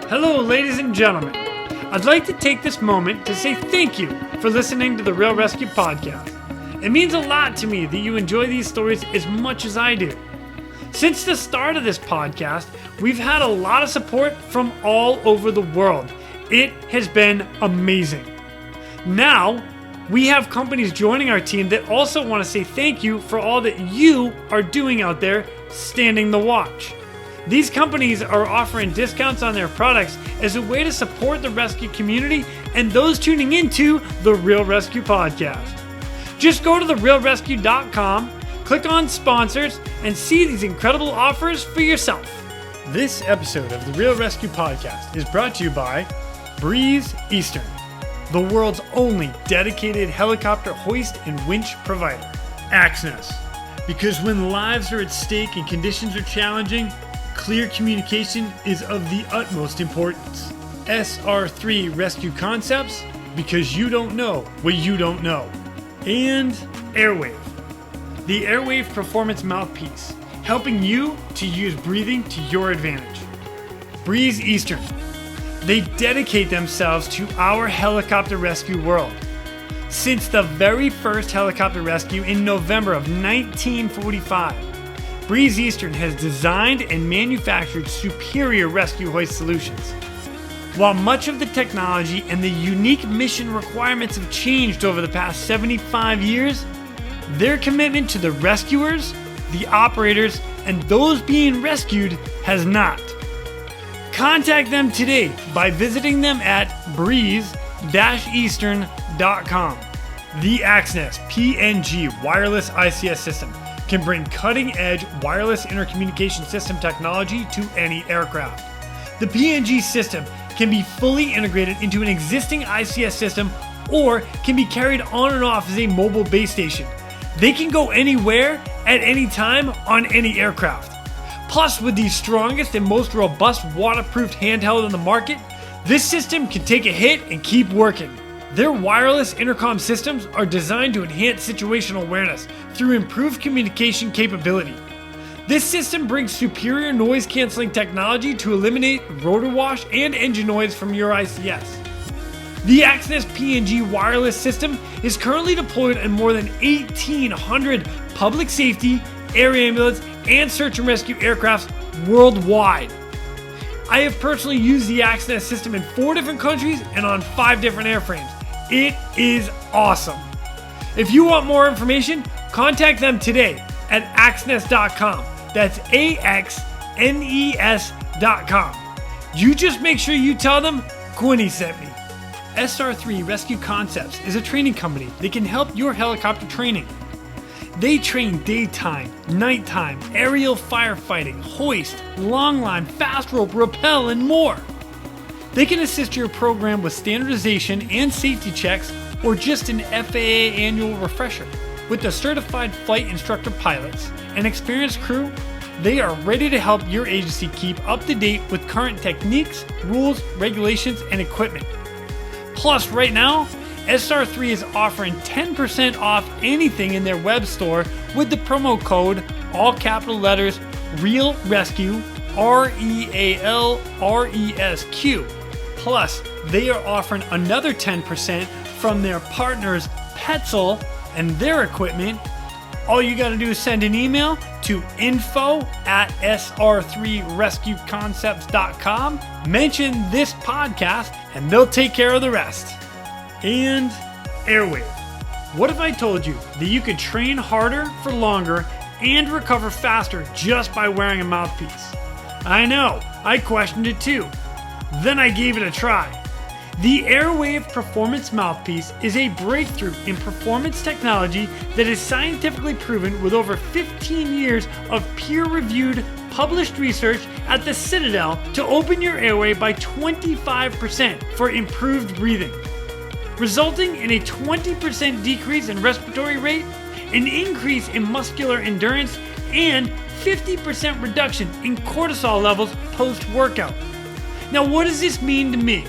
Hello, ladies and gentlemen. I'd like to take this moment to say thank you for listening to the Real ResQ podcast. It means a lot to me that you enjoy these stories as much as I do. Since the start of this podcast, we've had a lot of support from all over the world. It has been amazing. Now, we have companies joining our team that also want to say thank you for all that you are doing out there standing the watch. These companies are offering discounts on their products as a way to support the rescue community and those tuning into the Real ResQ podcast. Just go to therealresq.com, click on sponsors, and see these incredible offers for yourself. This episode of the Real ResQ podcast is brought to you by Breeze Eastern, the world's only dedicated helicopter hoist and winch provider. Axness, because when lives are at stake and conditions are challenging, clear communication is of the utmost importance. SR3 Rescue Concepts, because you don't know what you don't know. And Airwave, the Airwave Performance Mouthpiece, helping you to use breathing to your advantage. Breeze Eastern, they dedicate themselves to our helicopter rescue world. Since the very first helicopter rescue in November of 1945, Breeze Eastern has designed and manufactured superior rescue hoist solutions. While much of the technology and the unique mission requirements have changed over the past 75 years, their commitment to the rescuers, the operators, and those being rescued has not. Contact them today by visiting them at breeze-eastern.com. The Axness PNG wireless ICS system can bring cutting-edge wireless intercommunication system technology to any aircraft. The PNG system can be fully integrated into an existing ICS system or can be carried on and off as a mobile base station. They can go anywhere at any time on any aircraft. Plus, with the strongest and most robust waterproof handheld on the market, this system can take a hit and keep working. Their wireless intercom systems are designed to enhance situational awareness through improved communication capability. This system brings superior noise canceling technology to eliminate rotor wash and engine noise from your ICS. The Axness PNG wireless system is currently deployed in more than 1,800 public safety, air ambulance, and search and rescue aircrafts worldwide. I have personally used the Axness system in 4 different countries and on 5 different airframes. It is awesome. If you want more information, contact them today at axness.com. That's AXNES.com. You just make sure you tell them Quinny sent me. SR3 Rescue Concepts is a training company that can help your helicopter training. They train daytime, nighttime, aerial firefighting, hoist, longline, fast rope, rappel, and more. They can assist your program with standardization and safety checks or just an FAA annual refresher. With the certified flight instructor pilots and experienced crew, they are ready to help your agency keep up to date with current techniques, rules, regulations, and equipment. Plus, right now, SR3 is offering 10% off anything in their web store with the promo code, all capital letters, Real ResQ, REALRESQ. Plus, they are offering another 10% from their partners Petzl and their equipment. All you got to do is send an email to info@sr3rescueconcepts.com, mention this podcast, and they'll take care of the rest. And Airwave. What if I told you that you could train harder for longer and recover faster just by wearing a mouthpiece? I know, I questioned it too. Then I gave it a try. The Airwave Performance Mouthpiece is a breakthrough in performance technology that is scientifically proven with over 15 years of peer-reviewed, published research at the Citadel to open your airway by 25% for improved breathing, resulting in a 20% decrease in respiratory rate, an increase in muscular endurance, and 50% reduction in cortisol levels post-workout. Now, what does this mean to me?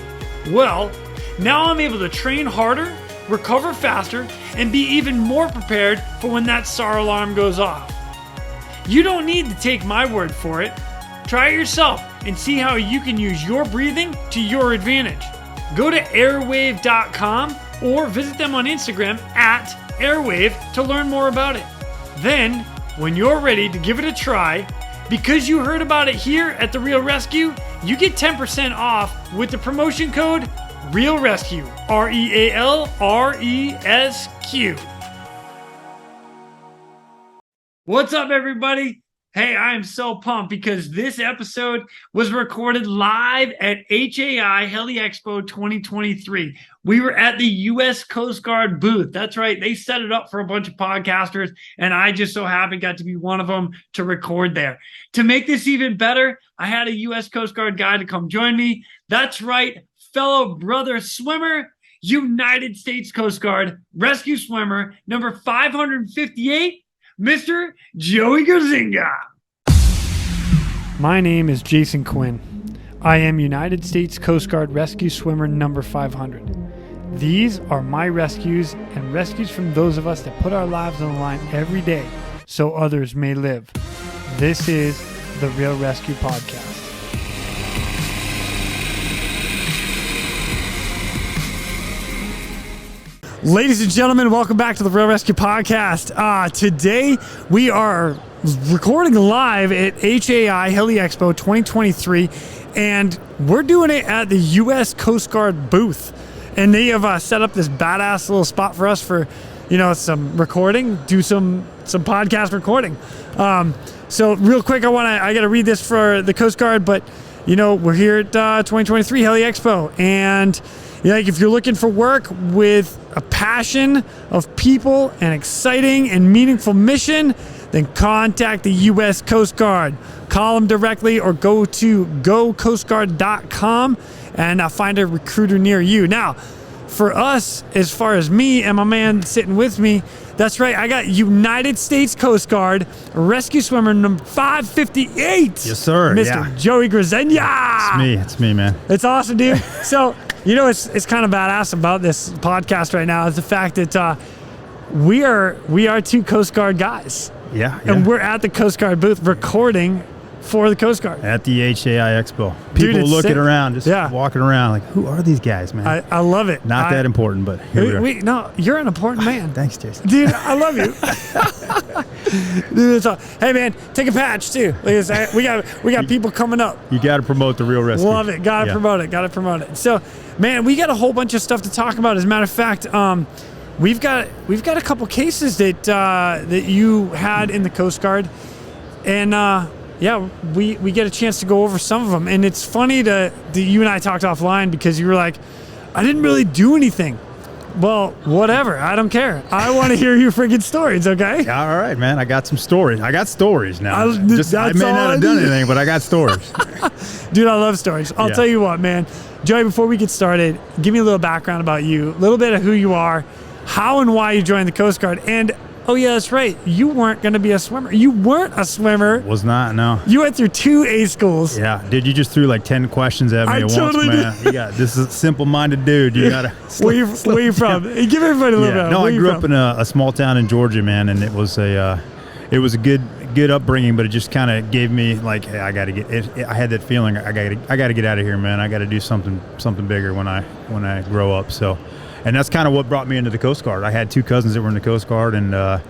Well, now I'm able to train harder, recover faster, and be even more prepared for when that SAR alarm goes off. You don't need to take my word for it. Try it yourself and see how you can use your breathing to your advantage. Go to airwave.com or visit them on Instagram at airwave to learn more about it. Then, when you're ready to give it a try, because you heard about it here at the Real ResQ, you get 10% off with the promotion code Real ResQ, RealResQ. What's up, everybody? Hey, I'm so pumped because this episode was recorded live at HAI Heli Expo 2023. We were at the US Coast Guard booth. That's right. They set it up for a bunch of podcasters, and I just so happened got to be one of them to record there. To make this even better, I had a US Coast Guard guy to come join me. That's right, fellow brother swimmer, United States Coast Guard rescue swimmer, number 558, Mr. Joey Gryzenia. My name is Jason Quinn. I am United States Coast Guard rescue swimmer number 500. These are my rescues and rescues from those of us that put our lives on the line every day so others may live. This is the Real ResQ Podcast. Ladies and gentlemen, welcome back to the Real ResQ Podcast. Today we are recording live at HAI Heli Expo 2023, and we're doing it at the US Coast Guard booth. And they have set up this badass little spot for us for, some recording, do some podcast recording. So real quick, I got to read this for the Coast Guard, but we're here at 2023 Heli Expo, and if you're looking for work with a passion of people, an exciting and meaningful mission, then contact the U.S. Coast Guard. Call them directly or go to gocoastguard.com and find a recruiter near you. Now, for us, as far as me and my man sitting with me, that's right, I got United States Coast Guard rescue swimmer number 558. Yes, sir. Mr. Joey Gryzenia. It's me, man. It's awesome, dude. So, it's kind of badass about this podcast right now is the fact that we are two Coast Guard guys. Yeah. And we're at the Coast Guard booth recording for the Coast Guard. At the HAI Expo. People looking around, walking around like, who are these guys, man? I love it. Not that important, but here we are. No, you're an important man. Thanks, Jason. Dude, I love you. Dude, hey, man, take a patch, too. We got people coming up. You got to promote the Real ResQ. Love it. Got to promote it. So, man, we got a whole bunch of stuff to talk about. As a matter of fact, we've got a couple cases that you had in the Coast Guard, and we get a chance to go over some of them. And it's funny that you and I talked offline because you were like, I didn't really do anything. Well, whatever. I don't care. I want to hear your freaking stories, okay? All right, man. I got some stories. I got stories now. I may not have done anything, but I got stories. Dude, I love stories. I'll tell you what, man. Joey, before we get started, give me a little background about you, a little bit of who you are, how and why you joined the Coast Guard, and oh yeah, that's right, you weren't going to be a swimmer. You weren't a swimmer. Was not, no. You went through 2 A schools. Yeah, dude, you just threw like 10 questions at me at once, man. This is a simple-minded dude. You gotta. Where you from? Hey, give everybody a little bit. No, I grew up in a small town in Georgia, man, and it was a good upbringing, but it just kind of gave me like, hey, I gotta get it. I had that feeling I gotta get out of here, man. I gotta do something bigger when I grow up. So. And that's kind of what brought me into the Coast Guard. I had 2 cousins that were in the Coast Guard, and I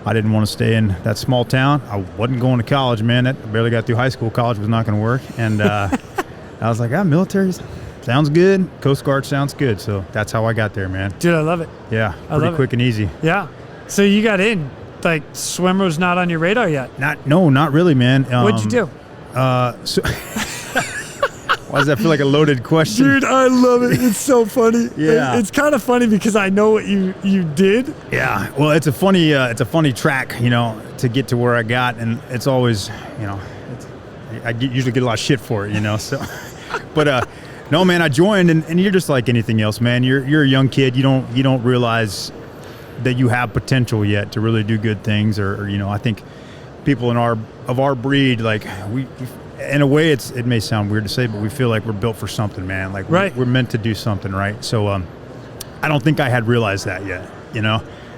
didn't want to stay in that small town. I wasn't going to college, man. I barely got through high school. College was not going to work. And I was like, military sounds good. Coast Guard sounds good. So that's how I got there, man. Dude, I love it. Yeah, pretty quick and easy. Yeah. So you got in. Like, swimmer was not on your radar yet? Not really, man. What'd you do? Why does that feel like a loaded question? Dude, I love it. It's so funny. Yeah. It's kind of funny because I know what you did. Yeah. Well, it's a funny track, to get to where I got, and it's always, I usually get a lot of shit for it, so. But no, man, I joined, and you're just like anything else, man. You're a young kid. You don't realize that you have potential yet to really do good things, or I think people of our breed, like we in a way, it may sound weird to say, but we feel like we're built for something, man. Like we're meant to do something, right? So I don't think I had realized that yet.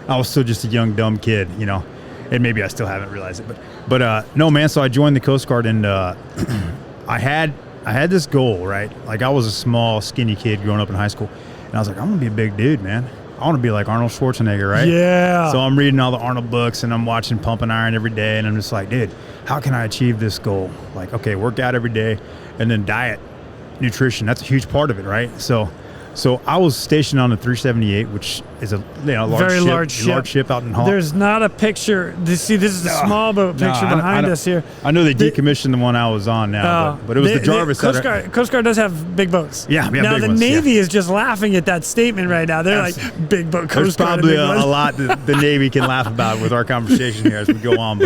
I was still just a young dumb kid, and maybe I still haven't realized it. But no, man. So I joined the Coast Guard, and I had this goal, right? Like I was a small, skinny kid growing up in high school, and I was like, I'm gonna be a big dude, man. I want to be like Arnold Schwarzenegger, right? Yeah. So I'm reading all the Arnold books and I'm watching Pump and Iron every day, and I'm just like, dude, how can I achieve this goal? Like, okay, work out every day, and then diet, nutrition. That's a huge part of it, right? So I was stationed on the 378, which is a large ship out in Holland. There's not a picture. This is a small boat picture behind us here. I know they decommissioned the one I was on now, but it was the Jarvis. Coast Guard does have big boats. Yeah, now big the ones, Navy is just laughing at that statement right now. They're like, big boat Coast Guard. There's probably a lot that the Navy can laugh about with our conversation here as we go on,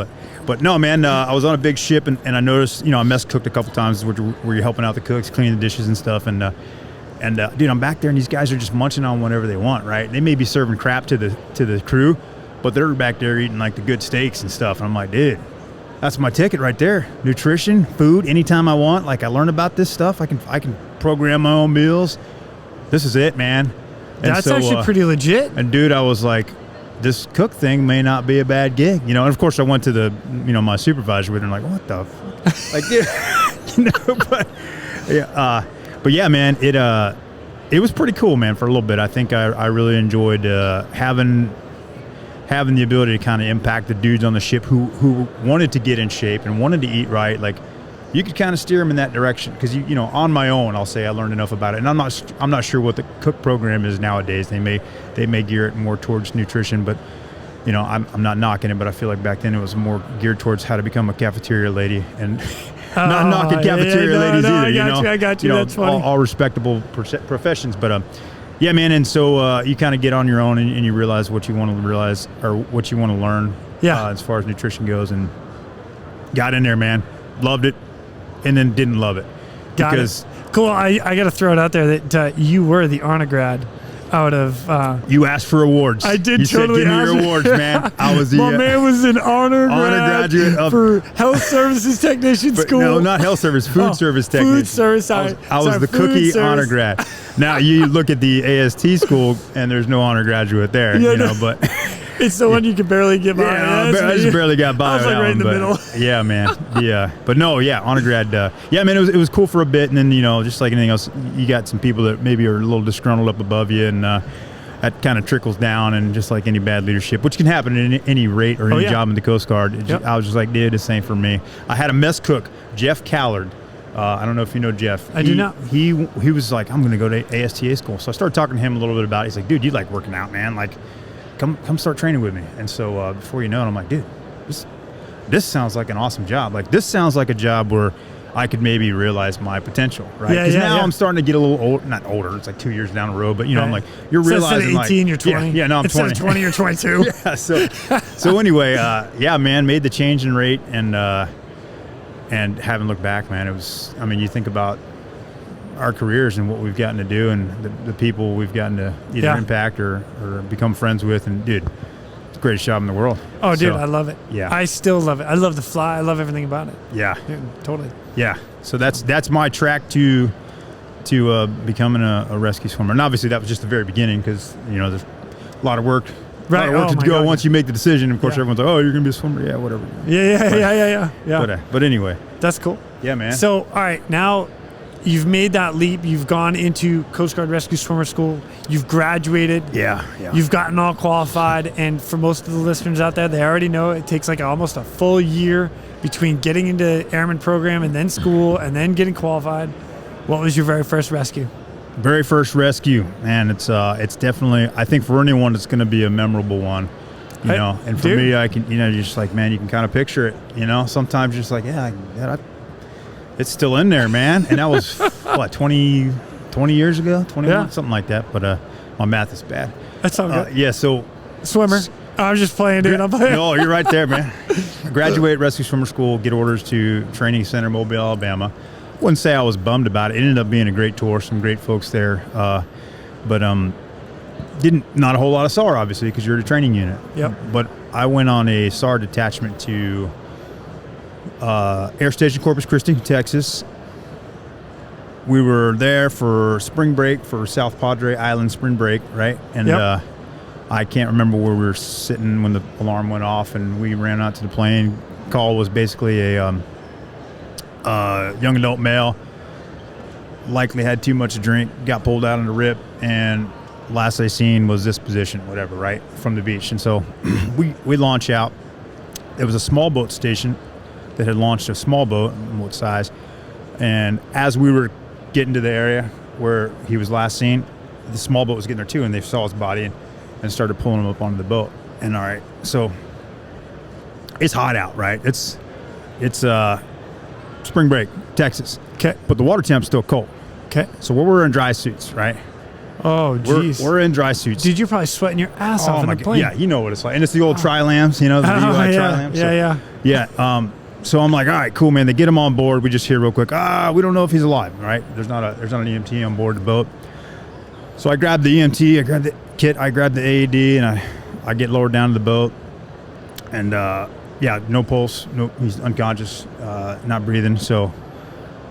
But no, man, I was on a big ship, and I noticed, I mess cooked a couple times where you're helping out the cooks, cleaning the dishes and stuff, and dude, I'm back there, and these guys are just munching on whatever they want, right? They may be serving crap to the crew, but they're back there eating like the good steaks and stuff. And I'm like, dude, that's my ticket right there. Nutrition, food, anytime I want. Like I learn about this stuff. I can program my own meals. This is it, man. And that's actually pretty legit. And dude, I was like, this cook thing may not be a bad gig, And of course, I went to the, my supervisor with her, and like, what the, like, dude, but yeah. But yeah, man, it was pretty cool, man, for a little bit. I think I really enjoyed having the ability to kind of impact the dudes on the ship who wanted to get in shape and wanted to eat right. Like you could kind of steer them in that direction because on my own, I'll say I learned enough about it. And I'm not sure what the cook program is nowadays. They may gear it more towards nutrition, but I'm not knocking it. But I feel like back then it was more geared towards how to become a cafeteria lady and. Not knocking cafeteria ladies either, I got you. That's funny. All respectable professions, but yeah, man. And so you kind of get on your own and you realize what you want to realize or what you want to learn. Yeah. As far as nutrition goes, and got in there, man. Loved it, and then didn't love it. Got it. Cool. I got to throw it out there that you were the honor grad. Out of you asked for awards. I did. You totally said, give me your awards, man. I was the my man was an honor graduate of for health services technician school. No, not health service, food service technician. Food service. I was the cookie honor grad. Now you look at the AST school and there's no honor graduate there, but it's the one you can barely get by. I just barely got by. I was like right in the middle. Yeah, man. Yeah, but no, yeah, honor grad. Yeah, man, it was cool for a bit, and then just like anything else, you got some people that maybe are a little disgruntled up above you, and that kind of trickles down, and just like any bad leadership, which can happen in any rate or any job in the Coast Guard. I was just like, dude, this ain't for me. I had a mess cook, Jeff Callard. I don't know if you know Jeff. I do not. He was like, I'm going to go to ASTA school. So I started talking to him a little bit about it. He's like, dude, you like working out, man. Like, come start training with me. And so before you know it, I'm like, dude, this sounds like an awesome job. Like, this sounds like a job where I could maybe realize my potential, right? Because now I'm starting to get a little old, not older. It's like 2 years down the road, but I'm like, you're realizing instead of 18, you're 20. Yeah, no, I'm 20. Instead of 20, you're 22. Yeah. So anyway, yeah, man, made the change in rate and haven't looked back, man. It was, you think about our careers and what we've gotten to do and the people we've gotten to either impact or become friends with, and dude, it's the greatest job in the world. Oh, dude, I love it. Yeah. I still love it. I love the fly. I love everything about it. Yeah. Dude, totally. Yeah. So that's my track to becoming a rescue swimmer. And obviously that was just the very beginning because, there's a lot of work. Right. A lot of work to go once you make the decision. Of course, everyone's like, oh, you're going to be a swimmer. Yeah, whatever. Yeah. But anyway. That's cool. Yeah, man. So, all right, now you've made that leap. You've gone into Coast Guard Rescue Swimmer School. You've graduated. Yeah. You've gotten all qualified. And for most of the listeners out there, they already know it takes like almost a full year between getting into airman program and then school and then getting qualified. What was your very first rescue? Very first rescue, man. It's definitely, I think for anyone, it's going to be a memorable one. And for me, I can, you're just like, man, you can kind of picture it, sometimes you're just like, it's still in there, man. And that was, 20 years ago, 21, something like that. But my math is bad. That's all good. Yeah, so. Swimmer. I was just playing, dude. I'm playing. No, you're right there, man. I graduate Rescue Swimmer School, get orders to Training Center, Mobile, Alabama. Wouldn't say I was bummed about it. It ended up being a great tour, some great folks there. But not a whole lot of SAR, obviously, because you're at a training unit. Yep. But I went on a SAR detachment to Air Station Corpus Christi, Texas. We were there for spring break for South Padre Island spring break, right? And I can't remember where we were sitting when the alarm went off, and we ran out to the plane. Call was basically a young adult male, likely had too much to drink, got pulled out on the rip, and last I seen was this position, whatever, right, from the beach. And so we launch out. There was a small boat station that had launched a small boat, what size, and as we were getting to the area where he was last seen, the small boat was getting there too, and they saw his body and started pulling him up onto the boat. And all right, so it's hot out, right? It's spring break, Texas. Okay. But the water temp's still cold. Okay. So we're in dry suits, right? Oh, geez. We're in dry suits. Dude, you're probably sweating your ass off in the plane. Yeah, you know what it's like. And it's the old tri-lams, you know, the VUI tri-lams. Yeah. So I'm like, all right, cool, man. They get him on board. We just hear real quick, we don't know if he's alive, right? There's not an EMT on board the boat. So I grabbed the EMT, I grabbed the kit, I grabbed the AED, and I get lowered down to the boat. And no pulse, no, he's unconscious, not breathing. So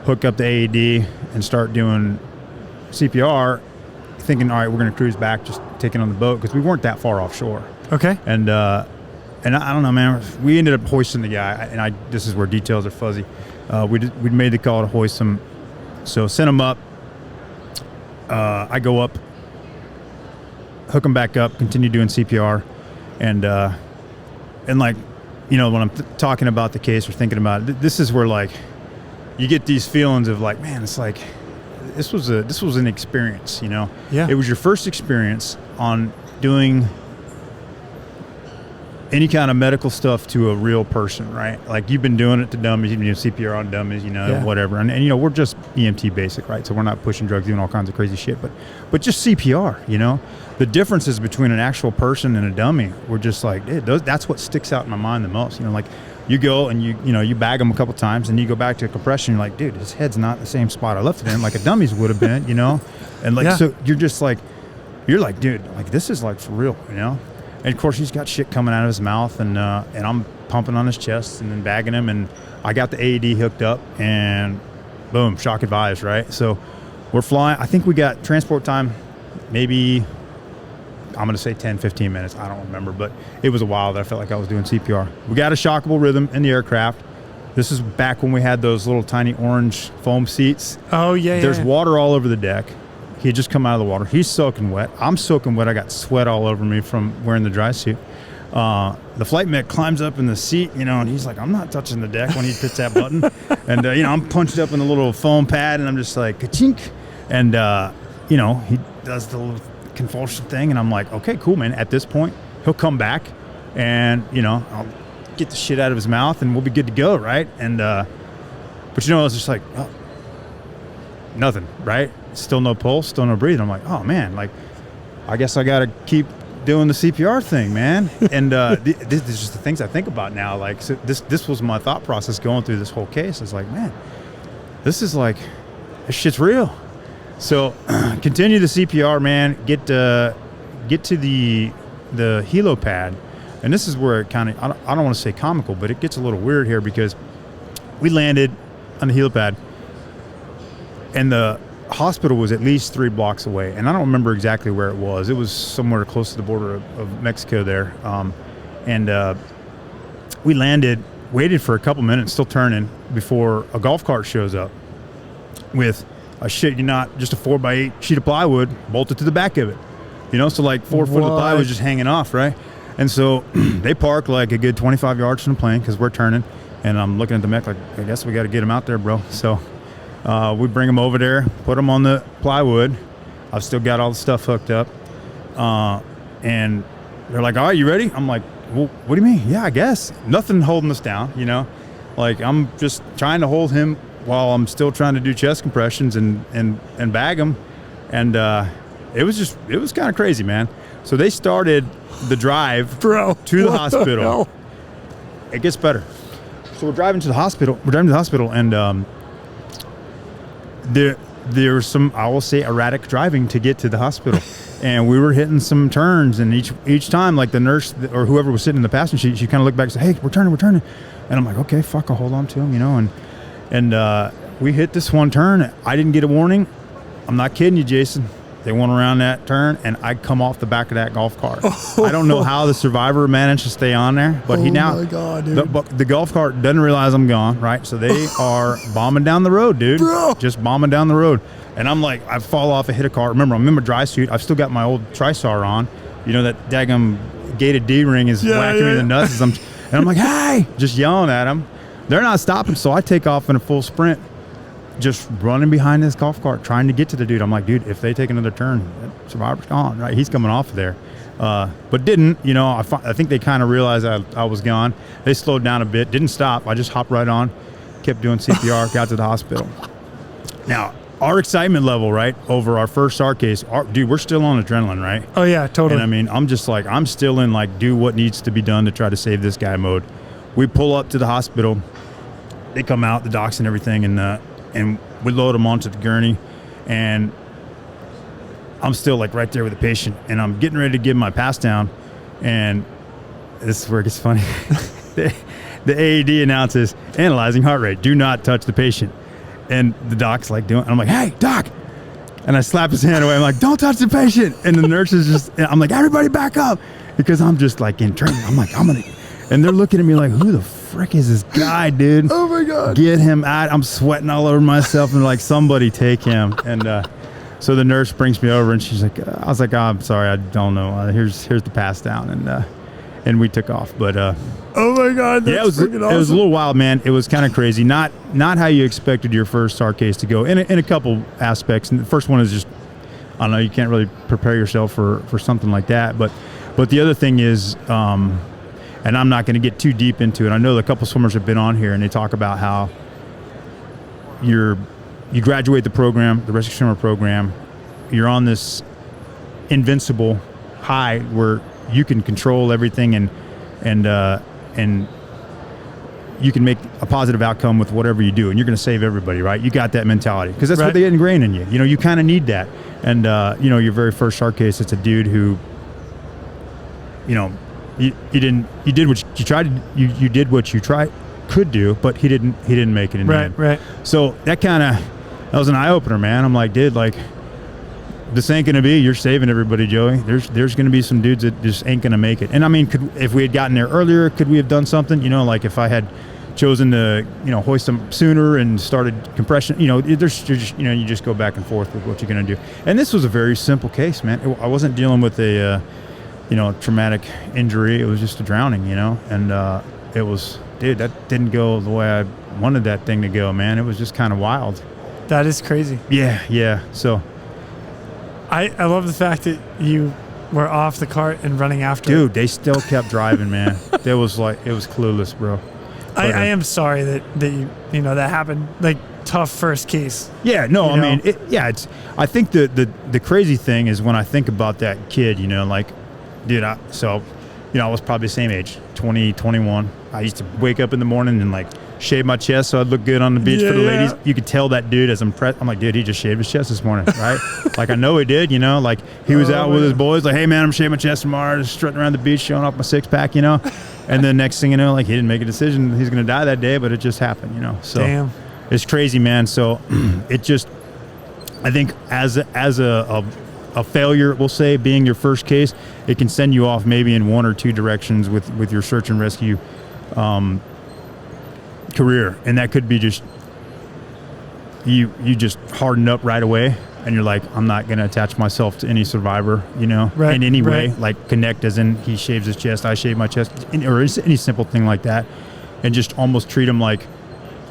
hook up the AED and start doing CPR, thinking, all right, we're going to cruise back, just taking on the boat, because we weren't that far offshore. Okay. And I don't know, man. We ended up hoisting the guy, and this is where details are fuzzy. We made the call to hoist him, so sent him up. I go up, hook him back up, continue doing CPR, and like, you know, when I'm talking about the case or thinking about it, this is where, like, you get these feelings of like, man, it's like this was an experience, you know. Yeah. It was your first experience on doing any kind of medical stuff to a real person, right? Like, you've been doing it to dummies, you've been doing CPR on dummies, you know, whatever. And you know, we're just EMT basic, right? So we're not pushing drugs, doing all kinds of crazy shit, but just CPR, you know? The differences between an actual person and a dummy were just like, that's what sticks out in my mind the most. You know, like, you go and you bag them a couple times and you go back to compression, you're like, dude, his head's not the same spot I left it in, like a dummy's would have been, you know? And like, so you're just like, dude, like, this is like for real, you know? And of course, he's got shit coming out of his mouth, and I'm pumping on his chest and then bagging him, and I got the AED hooked up, and boom, shock advised, right? So we're flying. I think we got transport time, maybe, I'm going to say 10, 15 minutes. I don't remember, but it was a while that I felt like I was doing CPR. We got a shockable rhythm in the aircraft. This is back when we had those little tiny orange foam seats. Oh, yeah. There's water all over the deck. He had just come out of the water. He's soaking wet. I'm soaking wet. I got sweat all over me from wearing the dry suit. The flight mech climbs up in the seat, you know, and he's like, I'm not touching the deck when he hits that button. And, you know, I'm punched up in a little foam pad, and I'm just like, ka-chink. And, you know, he does the little convulsion thing, and I'm like, okay, cool, man. At this point, he'll come back, and, you know, I'll get the shit out of his mouth, and we'll be good to go, right? And, but, you know, I was just like, oh, nothing, right? Still no pulse, still no breathing. I'm like, oh, man, like, I guess I got to keep doing the CPR thing, man. And this is just the things I think about now. Like, so this was my thought process going through this whole case. It's like, man, this shit's real. So continue the CPR, man. Get to the helo pad. And this is where it kind of, I don't want to say comical, but it gets a little weird here, because we landed on the helo pad, and the hospital was at least 3 blocks away, and I don't remember exactly where it was. It was somewhere close to the border of Mexico there. We landed, waited for a couple minutes, still turning, before a golf cart shows up with just a 4x8 sheet of plywood bolted to the back of it. You know, so like 4 foot of plywood just hanging off, right? And so they park like a good 25 yards from the plane, because we're turning, and I'm looking at the mech like, I guess we got to get him out there, bro. So we bring him over there, put him on the plywood. I've still got all the stuff hooked up. And they're like, all right, you ready? I'm like, well, what do you mean? Yeah, I guess. Nothing holding us down, you know? Like, I'm just trying to hold him while I'm still trying to do chest compressions and bag him. And it was kind of crazy, man. So they started the drive to the hospital. It gets better. So we're driving to the hospital. And there was some, I will say, erratic driving to get to the hospital. And we were hitting some turns, and each time, like, the nurse or whoever was sitting in the passenger seat, she kind of looked back and said, hey, we're turning. And I'm like, okay, fuck, I'll hold on to him, you know. And we hit this one turn. I didn't get a warning. I'm not kidding you, Jason. They went around that turn, and I come off the back of that golf cart. I don't know how the survivor managed to stay on there, but my God, dude. The golf cart doesn't realize I'm gone, right? So they are bombing down the road, dude. Bro. Just bombing down the road. And I'm like, I fall off, I hit a car. Remember, I'm in my dry suit. I've still got my old Tristar on. You know, that daggum gated D-ring is whacking me in the nuts. And I'm like, hey, just yelling at them. They're not stopping, so I take off in a full sprint, just running behind this golf cart, trying to get to the dude. I'm like, dude, if they take another turn, that survivor's gone, right? He's coming off of there. But didn't, you know, I think they kind of realized I was gone. They slowed down a bit, didn't stop. I just hopped right on, kept doing CPR, got to the hospital. Now, our excitement level, right, over our first SAR case, dude, we're still on adrenaline, right? Oh, yeah, totally. And I mean, I'm just like, I'm still in like, do what needs to be done to try to save this guy mode. We pull up to the hospital. They come out, the docs and everything, and we load him onto the gurney. And I'm still like right there with the patient, and I'm getting ready to give my pass down. And this is where it gets funny. The AED announces, analyzing heart rate, do not touch the patient. And the doc's like doing, I'm like, hey, doc. And I slap his hand away. I'm like, don't touch the patient. And the nurse is just, I'm like, everybody back up. Because I'm just like in training. I'm like, and they're looking at me like, who the frick is this guy, dude? Oh my God. Get him out. I'm sweating all over myself, and like, somebody take him. And so the nurse brings me over, and she's like, I was like, oh, I'm sorry, I don't know. Here's the pass down. And we took off. But oh my God, that's yeah, it was freaking awesome. It was a little wild, man. It was kind of crazy. Not how you expected your first SAR case to go in a couple aspects. And the first one is just, I don't know, you can't really prepare yourself for something like that. But the other thing is, and I'm not going to get too deep into it. I know a couple swimmers have been on here, and they talk about how you graduate the program, the rescue swimmer program. You're on this invincible high where you can control everything, and you can make a positive outcome with whatever you do, and you're going to save everybody, right? You got that mentality because that's what they ingrain in you. You know, you kind of need that. And you know, your very first SAR case, it's a dude who, you know, you did what you did what you could do, but he didn't make it in the end. Right. So that was an eye opener, man. I'm like, dude, like, this ain't gonna be, you're saving everybody, Joey. There's gonna be some dudes that just ain't gonna make it. And I mean, if we had gotten there earlier, could we have done something? You know, like if I had chosen to, you know, hoist them sooner and started compression, you know, you just go back and forth with what you're gonna do. And this was a very simple case, man. I wasn't dealing with a traumatic injury. It was just a drowning, you know. And it was, dude, that didn't go the way I wanted that thing to go, man. It was just kind of wild. That is crazy. Yeah. So I love the fact that you were off the cart and running after it. Dude, they still kept driving, man. It was clueless, bro. But, I am sorry that you know that happened. Like, tough first case. Yeah, no, I mean, it's. I think the crazy thing is when I think about that kid, you know, like, dude, I was probably the same age, 20, 21. I used to wake up in the morning and like shave my chest so I'd look good on the beach for the ladies. You could tell that dude as I'm like, dude, he just shaved his chest this morning, right? Like, I know he did, you know, like he was out with his boys, like, hey man, I'm shaving my chest tomorrow, just strutting around the beach, showing off my six pack, you know. And then next thing you know, like, he didn't make a decision, he's gonna die that day, but it just happened, you know. So damn, it's crazy, man. So it just, I think as a failure, we'll say, being your first case, it can send you off maybe in one or two directions with your search and rescue career. And that could be just you just harden up right away, and you're like, I'm not going to attach myself to any survivor, you know, in any way. Like, connect as in he shaves his chest, I shave my chest, or any simple thing like that, and just almost treat him like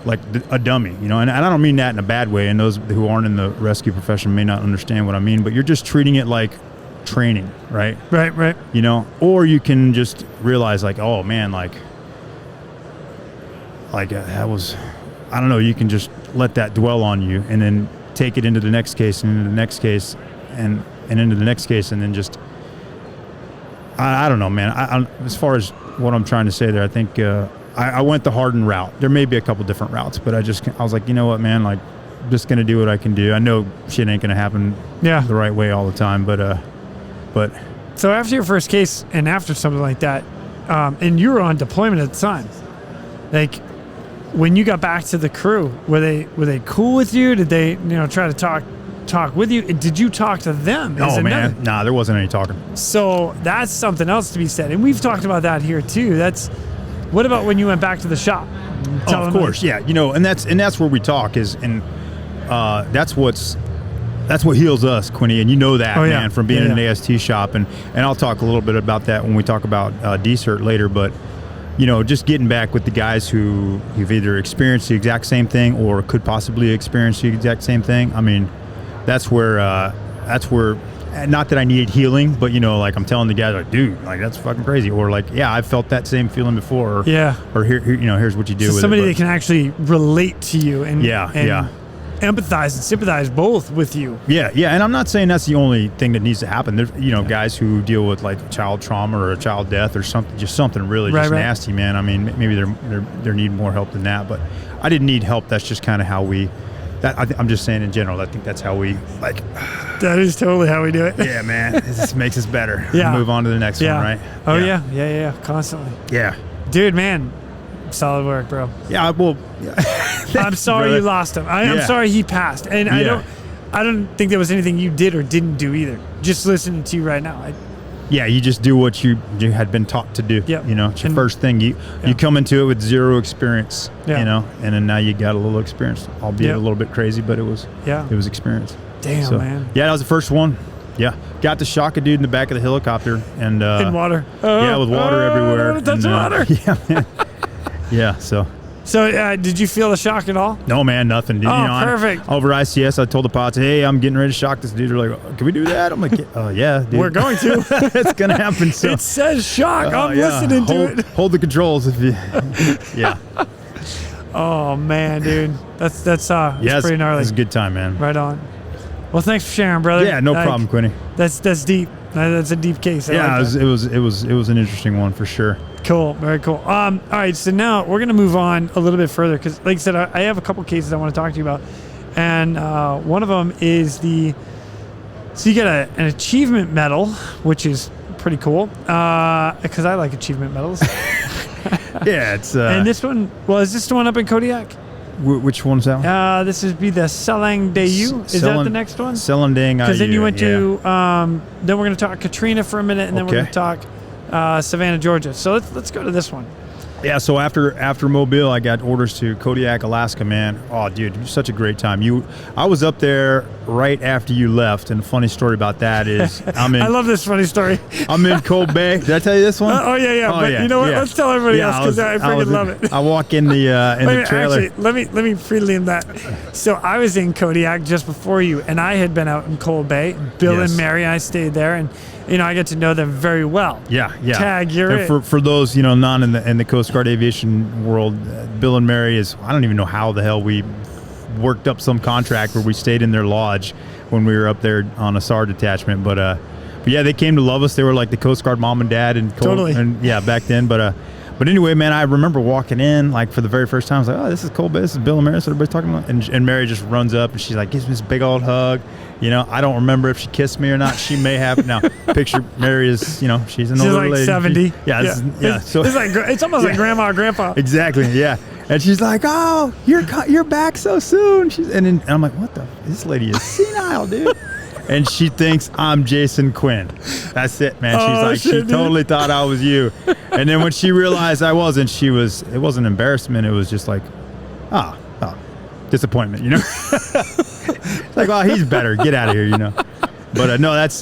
a dummy, you know. And I don't mean that in a bad way, and those who aren't in the rescue profession may not understand what I mean, but you're just treating it like training, right? Right. You know, or you can just realize, like, oh man, like that was, I don't know, you can just let that dwell on you, and then take it into the next case, and into the next case, and into the next case, and then just, I don't know, man. I as far as what I'm trying to say there, I think I went the hardened route. There may be a couple different routes, but I was like, you know what, man, like, I'm just gonna do what I can do. I know shit ain't gonna happen the right way all the time, but so after your first case and after something like that, and you were on deployment at the time, like, when you got back to the crew, were they cool with you? Did they, you know, try to talk talk with you. Did you talk to them? Oh man, nah, there wasn't any talking. So that's something else to be said, and we've talked about that here too. What about when you went back to the shop? Oh, of course, yeah. You know, and that's where we talk is, and that's what heals us, Quinny, and you know that, man, from being in an AST shop, and I'll talk a little bit about that when we talk about DECERT later, but you know, just getting back with the guys who've either experienced the exact same thing or could possibly experience the exact same thing. I mean, that's where, not that I needed healing, but you know, like I'm telling the guys, like, dude, like that's fucking crazy, or like, yeah, I felt that same feeling before, or here, you know, here's what you do. So with somebody it, that can actually relate to you and empathize and sympathize both with you. Yeah, and I'm not saying that's the only thing that needs to happen. There's, you know, guys who deal with like child trauma or a child death or something, just something really nasty, man. I mean, maybe they need more help than that, but I didn't need help. That's just kind of how I'm just saying in general, I think that's how we like. That is totally how we do it. Yeah, man, it just makes us better. Yeah. Move on to the next one, right? Oh yeah, constantly. Yeah. Dude, man, solid work, bro. Yeah, well. I'm sorry you lost him. I'm sorry he passed, and I don't think there was anything you did or didn't do either. Just listening to you right now. You just do what you had been taught to do. Yep. You know, it's your first thing. You come into it with zero experience. You know, and then now you got a little experience, albeit a little bit crazy, but it was experience. Damn, man. Yeah, that was the first one. Yeah, got to shock a dude in the back of the helicopter and in water. With water everywhere. I don't touch water. Yeah, man. Yeah, so. So did you feel the shock at all? No, man, nothing. Dude. Perfect. Over ICS, I told the pots, hey, I'm getting ready to shock this dude. They're like, can we do that? I'm like, yeah, dude. We're going to. It's going to happen. So. It says shock. I'm listening to it. Hold the controls if you, yeah. Oh, man, dude. That's pretty gnarly. It's a good time, man. Right on. Well, thanks for sharing, brother. Yeah, no problem, Quinny. That's deep. That's a deep case. It was an interesting one for sure. Cool, very cool. All right, so now we're gonna move on a little bit further because, like I said, I have a couple cases I want to talk to you about, and one of them is so you get an achievement medal, which is pretty cool because I like achievement medals. Yeah, it's. And this one, is this the one up in Kodiak? Which one's that one? This would be the Selang Dayu. Is that the next one? Selang. Because then you went to, then we're going to talk Katrina for a minute, and then we're going to talk Savannah, Georgia. So let's go to this one. Yeah, so after Mobile, I got orders to Kodiak, Alaska, man. Oh, dude, it was such a great time. I was up there right after you left, and the funny story about that is I love this funny story. I'm in Cold Bay. Did I tell you this one? You know what? Let's tell everybody else because I freaking love it. I walk in the trailer. Actually, let me prelim that. So I was in Kodiak just before you, and I had been out in Cold Bay. Bill and Mary, I stayed there, and I get to know them very well. Yeah. Tag, you're and for those not in the Coast Guard aviation world, Bill and Mary I don't even know how the hell we worked up some contract where we stayed in their lodge when we were up there on a SAR detachment. But yeah, they came to love us. They were like the Coast Guard mom and dad and back then. But anyway, man, I remember walking in like for the very first time. I was like, oh, this is cool, but this is Bill and Mary. That's what everybody's talking about. And Mary just runs up and she's like, gives me this big old hug. I don't remember if she kissed me or not. She may have. Now, picture Mary is, she's an older lady. She's like 70. So it's almost like grandma or grandpa. Exactly. Yeah. And she's like, oh, you're back so soon. And I'm like, what the? This lady is senile, dude. And she thinks I'm Jason Quinn. That's it, man. She's she totally thought I was you. And then when she realized I wasn't, it wasn't embarrassment. It was just like, disappointment, Like, oh, he's better. Get out of here, But no, that's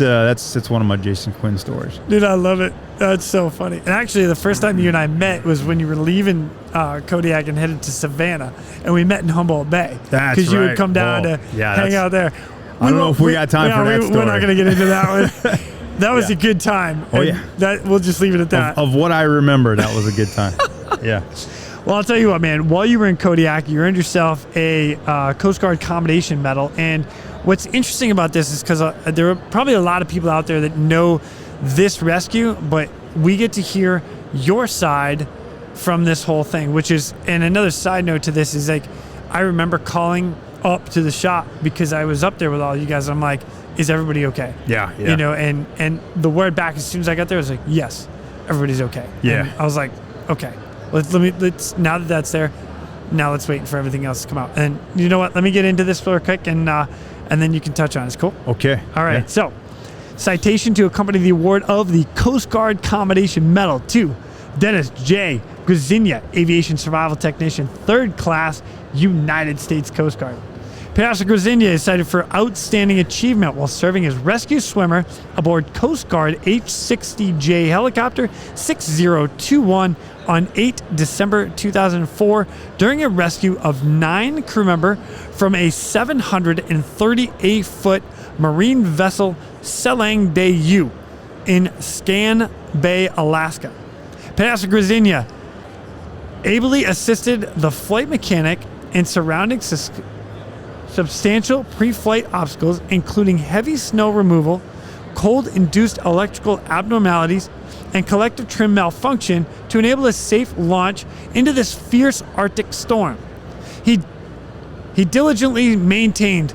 one of my Jason Quinn stories. Dude, I love it. That's so funny. And actually, the first time you and I met was when you were leaving Kodiak and headed to Savannah, and we met in Humboldt Bay. That's right. Because you would come down to hang out there. I don't know if we got time for that story. We're not going to get into that one. That was a good time. Oh, yeah. We'll just leave it at that. Of what I remember, that was a good time. Yeah. Well, I'll tell you what, man. While you were in Kodiak, you earned yourself a Coast Guard Commendation Medal. And what's interesting about this is because there are probably a lot of people out there that know this rescue, but we get to hear your side from this whole thing, which is, and another side note to this is like, I remember calling up to the shop because I was up there with all you guys. And I'm like, is everybody okay? Yeah. And the word back as soon as I got there was like, yes, everybody's okay. Yeah. And I was like, okay. Let's now that that's there, now let's wait for everything else to come out. And you know what? Let me get into this real quick, and and then you can touch on it. It's cool. Okay. All right. Yeah. So, citation to accompany the award of the Coast Guard Commendation Medal to Dennis J. Gryzenia, Aviation Survival Technician, 3rd Class, United States Coast Guard. Pastor Gryzenia is cited for outstanding achievement while serving as rescue swimmer aboard Coast Guard H-60J helicopter 6021 on 8 December 2004 during a rescue of 9 crew members from a 738-foot marine vessel Selang Day U in Scan Bay, Alaska. Pastor Gryzenia ably assisted the flight mechanic in surrounding substantial pre-flight obstacles, including heavy snow removal, cold-induced electrical abnormalities, and collective trim malfunction to enable a safe launch into this fierce Arctic storm. He diligently maintained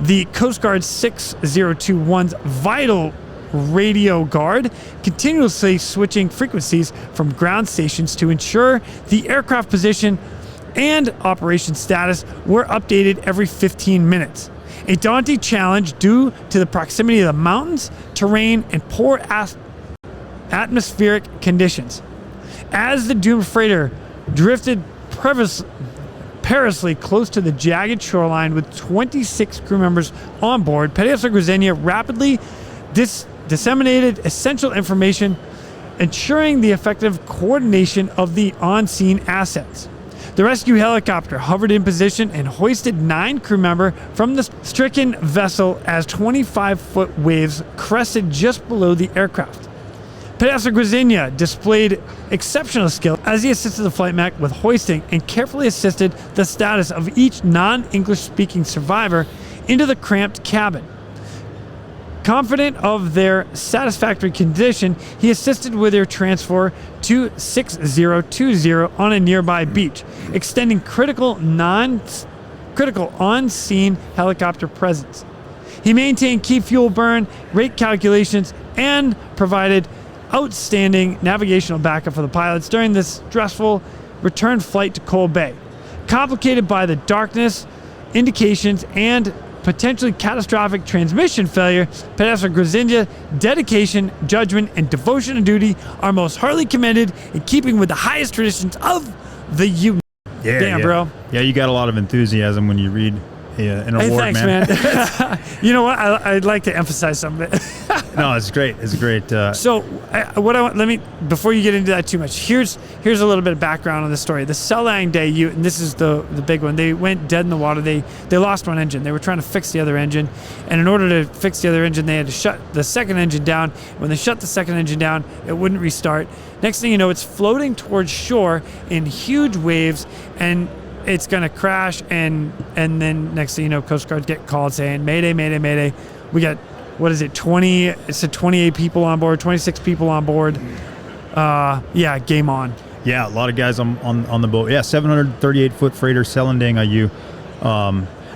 the Coast Guard 6021's vital radio guard, continuously switching frequencies from ground stations to ensure the aircraft position and operation status were updated every 15 minutes. A daunting challenge due to the proximity of the mountains, terrain, and poor atmospheric conditions. As the doomed freighter drifted perilously close to the jagged shoreline with 26 crew members on board, Petty Officer Gryzenia rapidly disseminated essential information, ensuring the effective coordination of the on-scene assets. The rescue helicopter hovered in position and hoisted 9 crew members from the stricken vessel as 25-foot waves crested just below the aircraft. Pastor Gryzenia displayed exceptional skill as he assisted the flight mech with hoisting and carefully assisted the status of each non-English speaking survivor into the cramped cabin. Confident of their satisfactory condition, he assisted with their transfer to 6020 on a nearby beach, extending critical on-scene helicopter presence. He maintained key fuel burn, rate calculations, and provided outstanding navigational backup for the pilots during this stressful return flight to Cold Bay. Complicated by the darkness, indications, and potentially catastrophic transmission failure, Petty Officer Gryzenia's dedication, judgment, and devotion to duty are most heartily commended in keeping with the highest traditions of the unit. Yeah, Damn, bro. Yeah, you got a lot of enthusiasm when you read an award, Hey, thanks, man. You know what? I'd like to emphasize something. No, it's great. It's great. So, before you get into that too much, here's a little bit of background on the story. The Selang Day U, and this is the big one. They went dead in the water. They lost one engine. They were trying to fix the other engine, and in order to fix the other engine, they had to shut the second engine down. When they shut the second engine down, it wouldn't restart. Next thing you know, it's floating towards shore in huge waves, and it's gonna crash, and then next thing you know, Coast Guard get called saying, "Mayday, mayday, mayday! We got 20? It said 28 people on board, 26 people on board. Yeah, game on." Yeah, a lot of guys on the boat. Yeah, 738-foot freighter Selang IU.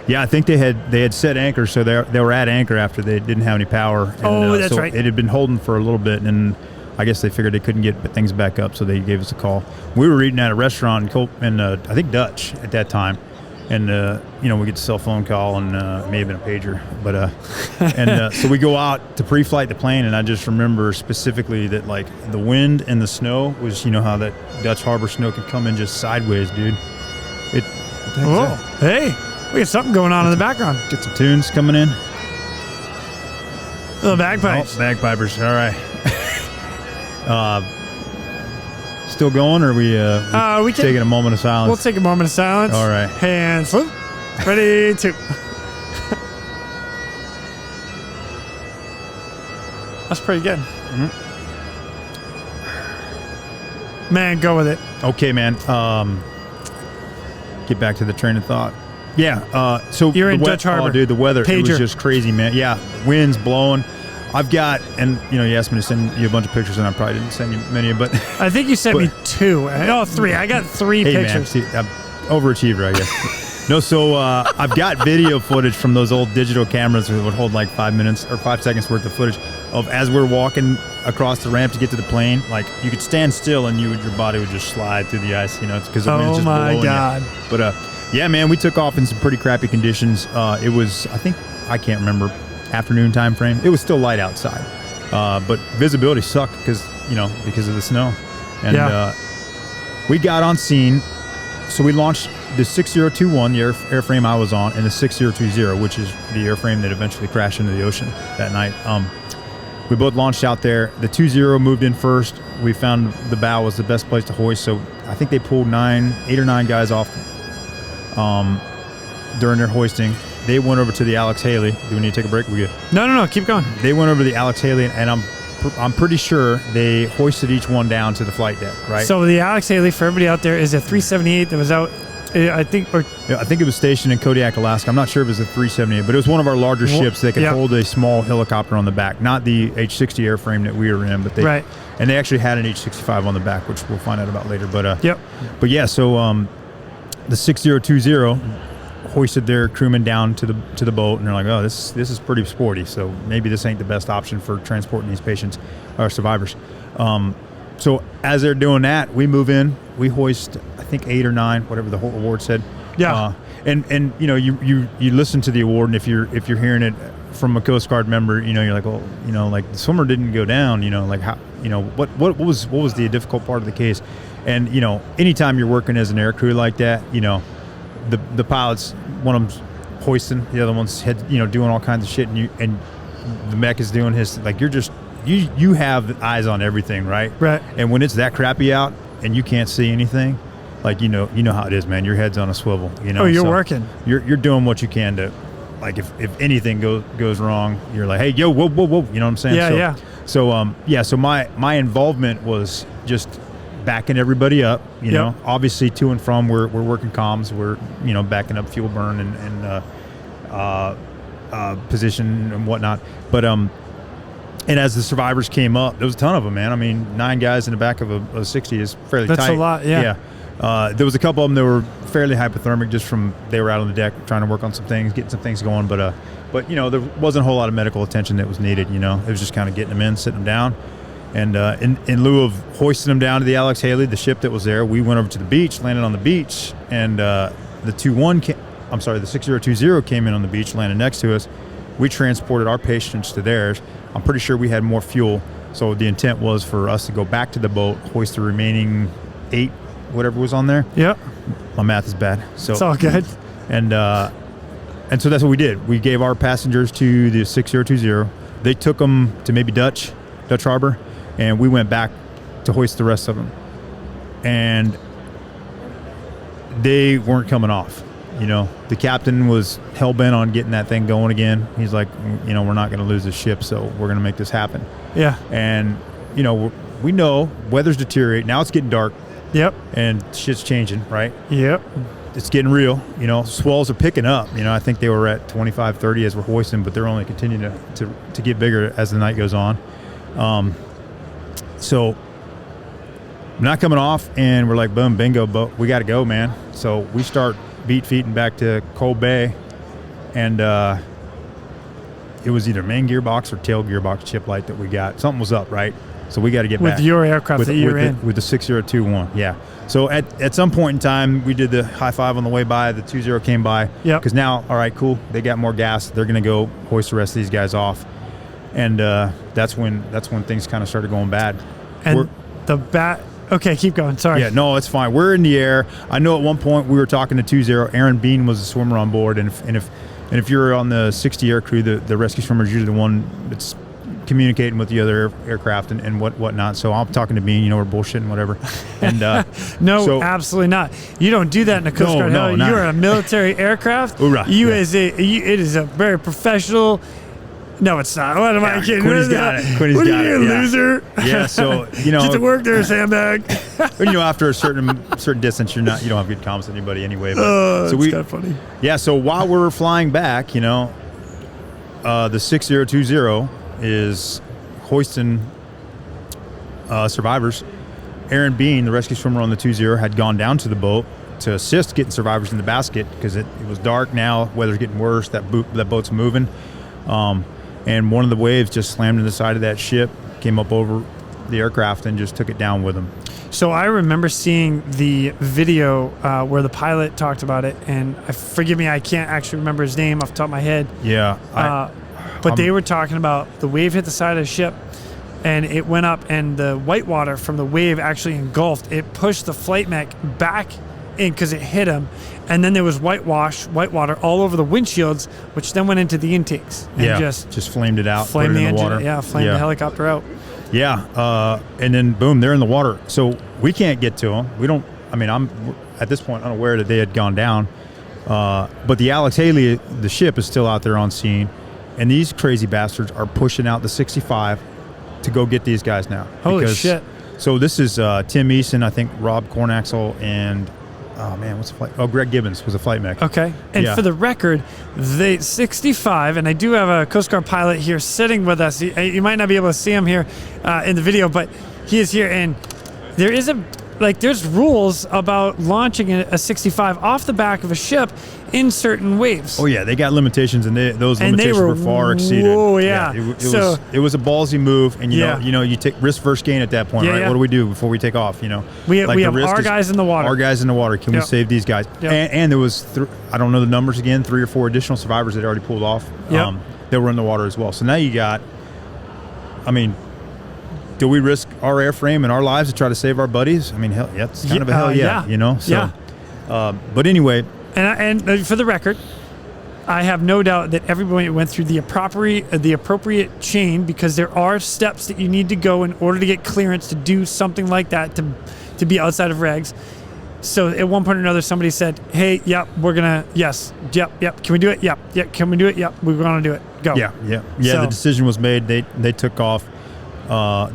Yeah, I think they had set anchor, so they were at anchor after they didn't have any power. And, that's so right. It had been holding for a little bit, and I guess they figured they couldn't get things back up, so they gave us a call. We were eating at a restaurant in I think Dutch at that time, and we get a cell phone call, and it may have been a pager, but so we go out to pre-flight the plane, and I just remember specifically that like the wind and the snow was, how that Dutch harbor snow could come in just sideways, dude. Whoa, hey, we got something going on in the background. Get some tunes coming in. The bagpipes. Oh, bagpipers. All right. Still going, or we taking a moment of silence? We'll take a moment of silence. All right. Hands full. Ready to. That's pretty good. Mm-hmm. Man, go with it. Okay, man. Get back to the train of thought. Yeah. So you're in Dutch Harbor. Oh, dude, the weather. Pager. It was just crazy, man. Yeah, winds blowing. I've got, and you asked me to send you a bunch of pictures, and I probably didn't send you many, but I think you sent me 2. Oh, 3. I got 3 pictures. Man, see, I'm overachiever, I guess. No, so I've got video footage from those old digital cameras that would hold like 5 minutes or 5 seconds worth of footage of as we're walking across the ramp to get to the plane. Like you could stand still and your body would just slide through the ice. It's because the wind's just blowing. Oh my God! You. Yeah, man, we took off in some pretty crappy conditions. It was, I can't remember, afternoon time frame. It was still light outside, but visibility sucked because of the snow. And we got on scene. So we launched the 6021, the airframe I was on, and the 6020, which is the airframe that eventually crashed into the ocean that night. We both launched out there. The 20 moved in first. We found the bow was the best place to hoist. So I think they pulled 8 or 9 guys off during their hoisting. They went over to the Alex Haley. Do we need to take a break? We good? No, keep going. They went over to the Alex Haley, and I'm pretty sure they hoisted each one down to the flight deck, right? So the Alex Haley, for everybody out there, is a 378 that was out, I think it was stationed in Kodiak, Alaska. I'm not sure if it was a 378, but it was one of our larger ships that could hold a small helicopter on the back. Not the H-60 airframe that we were in, but and they actually had an H-65 on the back, which we'll find out about later. But so the 6020 hoisted their crewmen down to the boat, and they're like, oh, this is pretty sporty, so maybe this ain't the best option for transporting these patients or survivors. So as they're doing that, we move in, we hoist, I think 8 or 9, whatever the whole award said. Yeah. And you listen to the award, and if you're hearing it from a Coast Guard member, you're like, well, like the swimmer didn't go down, like how, what was the difficult part of the case? And anytime you're working as an air crew like that, the pilots, one of them's hoisting, the other one's doing all kinds of shit, and the mech is doing his, like, you're just you have eyes on everything, right? Right. And when it's that crappy out and you can't see anything, like you know how it is, man. Your head's on a swivel. Oh, you're working. You're doing what you can to, like, if anything goes wrong, you're like, hey, yo, whoa. You know what I'm saying? Yeah. So my involvement was just backing everybody up. You know, obviously to and from we're working comms. We're backing up fuel burn and position and whatnot. But and as the survivors came up, there was a ton of them, man. I mean, 9 guys in the back of a 60 is fairly tight. That's a lot, yeah. There was a couple of them that were fairly hypothermic, just from they were out on the deck trying to work on some things, getting some things going. But there wasn't a whole lot of medical attention that was needed. It was just kind of getting them in, sitting them down, and in lieu of hoisting them down to the Alex Haley, the ship that was there, we went over to the beach, landed on the beach, and the 6020 came in on the beach, landed next to us. We transported our patients to theirs. I'm pretty sure we had more fuel, so the intent was for us to go back to the boat, hoist the remaining 8, whatever was on there. Yep. My math is bad. So it's all good. And so that's what we did. We gave our passengers to the 6020. They took them to maybe Dutch Harbor, and we went back to hoist the rest of them. And they weren't coming off. The captain was hell-bent on getting that thing going again. He's like, we're not going to lose this ship, so we're going to make this happen. Yeah. And, we know weather's deteriorating. Now it's getting dark. Yep. And shit's changing, right? Yep. It's getting real. Swells are picking up. I think they were at 25, 30 as we're hoisting, but they're only continuing to get bigger as the night goes on. So not coming off, and we're like, boom, bingo, but we got to go, man. So we start feeding back to Cold Bay, and it was either main gearbox or tail gearbox chip light that we got. Something was up, right? So we got to get back. With your aircraft that you're in? With the 6021, yeah. So at some point in time, we did the high five on the way by. The 20 came by. Yeah. Because now, all right, cool. They got more gas. They're going to go hoist the rest of these guys off. And that's when things kind of started going bad. And okay, keep going. Sorry. Yeah, no, it's fine. We're in the air. I know at one point we were talking to 20. Aaron Bean was a swimmer on board, and if you're on the 60 air crew, the rescue swimmer is usually the one that's communicating with the other aircraft and whatnot. So I'm talking to Bean. We're bullshitting, whatever. And no, absolutely not. You don't do that in a Coast Guard. No, you're a military aircraft. Hoorah. It is a very professional. No, it's not. What am I kidding? Quinny's got it. What are you, loser? Yeah, so get to work there, sandbag. After a certain distance, you don't have good comms with anybody anyway. So it's kind of funny. Yeah, so while we're flying back, the 6020 is hoisting survivors. Aaron Bean, the rescue swimmer on the 20, had gone down to the boat to assist getting survivors in the basket because it was dark now. Weather's getting worse. That boat's moving. And one of the waves just slammed in the side of that ship, came up over the aircraft and just took it down with them. So I remember seeing the video where the pilot talked about it, and forgive me, I can't actually remember his name off the top of my head. Yeah. But they were talking about the wave hit the side of the ship, and it went up, and the whitewater from the wave actually engulfed. It pushed the flight mech back in because it hit him, and then there was whitewater all over the windshields, which then went into the intakes and just flamed it out, flamed put it the in the engine, water. flamed the helicopter out. Yeah, and then boom, they're in the water. So we can't get to them. We don't. I mean, I'm at this point unaware that they had gone down. But the Alex Haley, the ship, is still out there on scene, and these crazy bastards are pushing out the 65 to go get these guys now. Holy shit! So this is Tim Eason, I think Rob Cornaxle, and oh man, what's the flight? Oh, Greg Gibbons was a flight mech. Okay. And for the record, the 65, and I do have a Coast Guard pilot here sitting with us. You might not be able to see him here in the video, but he is here. And there is there's rules about launching a 65 off the back of a ship in certain waves. Oh yeah, they got limitations, and those limitations were far exceeded. Oh yeah. It was a ballsy move, and you know you take risk versus gain at that point, right? What do we do before we take off? You know, we have our guys in the water. Our guys in the water. Can we save these guys? And there was I don't know the numbers again, 3 or 4 additional survivors that already pulled off. They were in the water as well. So now you got, I mean, do we risk our airframe and our lives to try to save our buddies? I mean, hell, yeah, it's kind of a hell yeah, you know? So, but anyway. And for the record, I have no doubt that everybody went through the appropriate chain, because there are steps that you need to go in order to get clearance to do something like that, to be outside of regs. So at one point or another, somebody said, hey, we're going to, can we do it? Yep, can we do it? Yep, we're going to do it. Go. Yeah, the decision was made. They took off.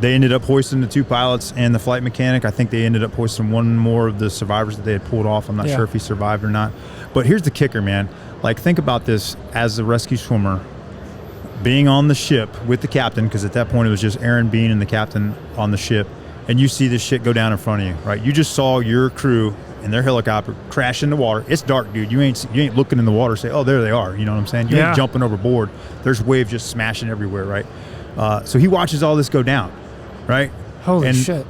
They ended up hoisting the 2 pilots and the flight mechanic. I think they ended up hoisting one more of the survivors that they had pulled off. I'm not sure if he survived or not. But here's the kicker, man. Like, think about this as a rescue swimmer, being on the ship with the captain, because at that point it was just Aaron Bean and the captain on the ship, and you see this shit go down in front of you, right? You just saw your crew in their helicopter crash in the water. It's dark, dude. You ain't looking in the water, say, oh, there they are. You know what I'm saying? You ain't jumping overboard. There's waves just smashing everywhere, right? So he watches all this go down, right? Holy shit.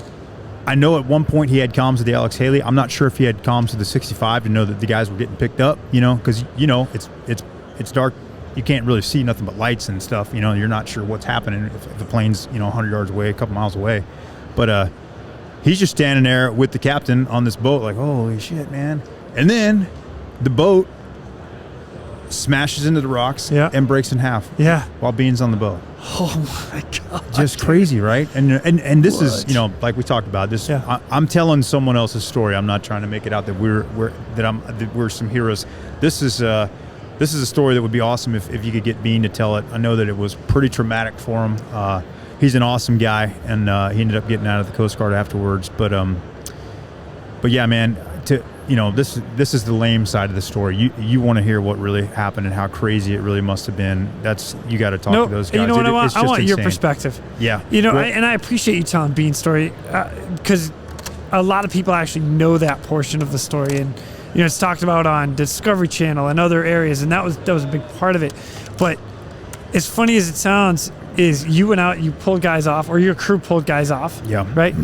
I know at one point he had comms with the Alex Haley. I'm not sure if he had comms with the 65 to know that the guys were getting picked up, you know, because, you know, it's dark. You can't really see nothing but lights and stuff, you know. You're not sure what's happening if the plane's, you know, 100 yards away, a couple miles away. But he's just standing there with the captain on this boat like, holy shit, man. And then the boat smashes into the rocks and breaks in half while Bean's on the boat. Oh my God. Just crazy, right? And this is, you know, like we talked about this. I'm telling someone else's story. I'm not trying to make it out that we're some heroes. This is a story that would be awesome if you could get Bean to tell it. I know that it was pretty traumatic for him. He's an awesome guy, and he ended up getting out of the Coast Guard afterwards. But yeah, man. This is the lame side of the story. You want to hear what really happened and how crazy it really must have been. You got to talk to those guys. You know what I want? I want insane. Your perspective. Yeah. You know, and I appreciate you telling Bean's story, because a lot of people actually know that portion of the story, and you know, it's talked about on Discovery Channel and other areas, and that was a big part of it. But as funny as it sounds, is you went out, you pulled guys off, or your crew pulled guys off. Yeah. Right.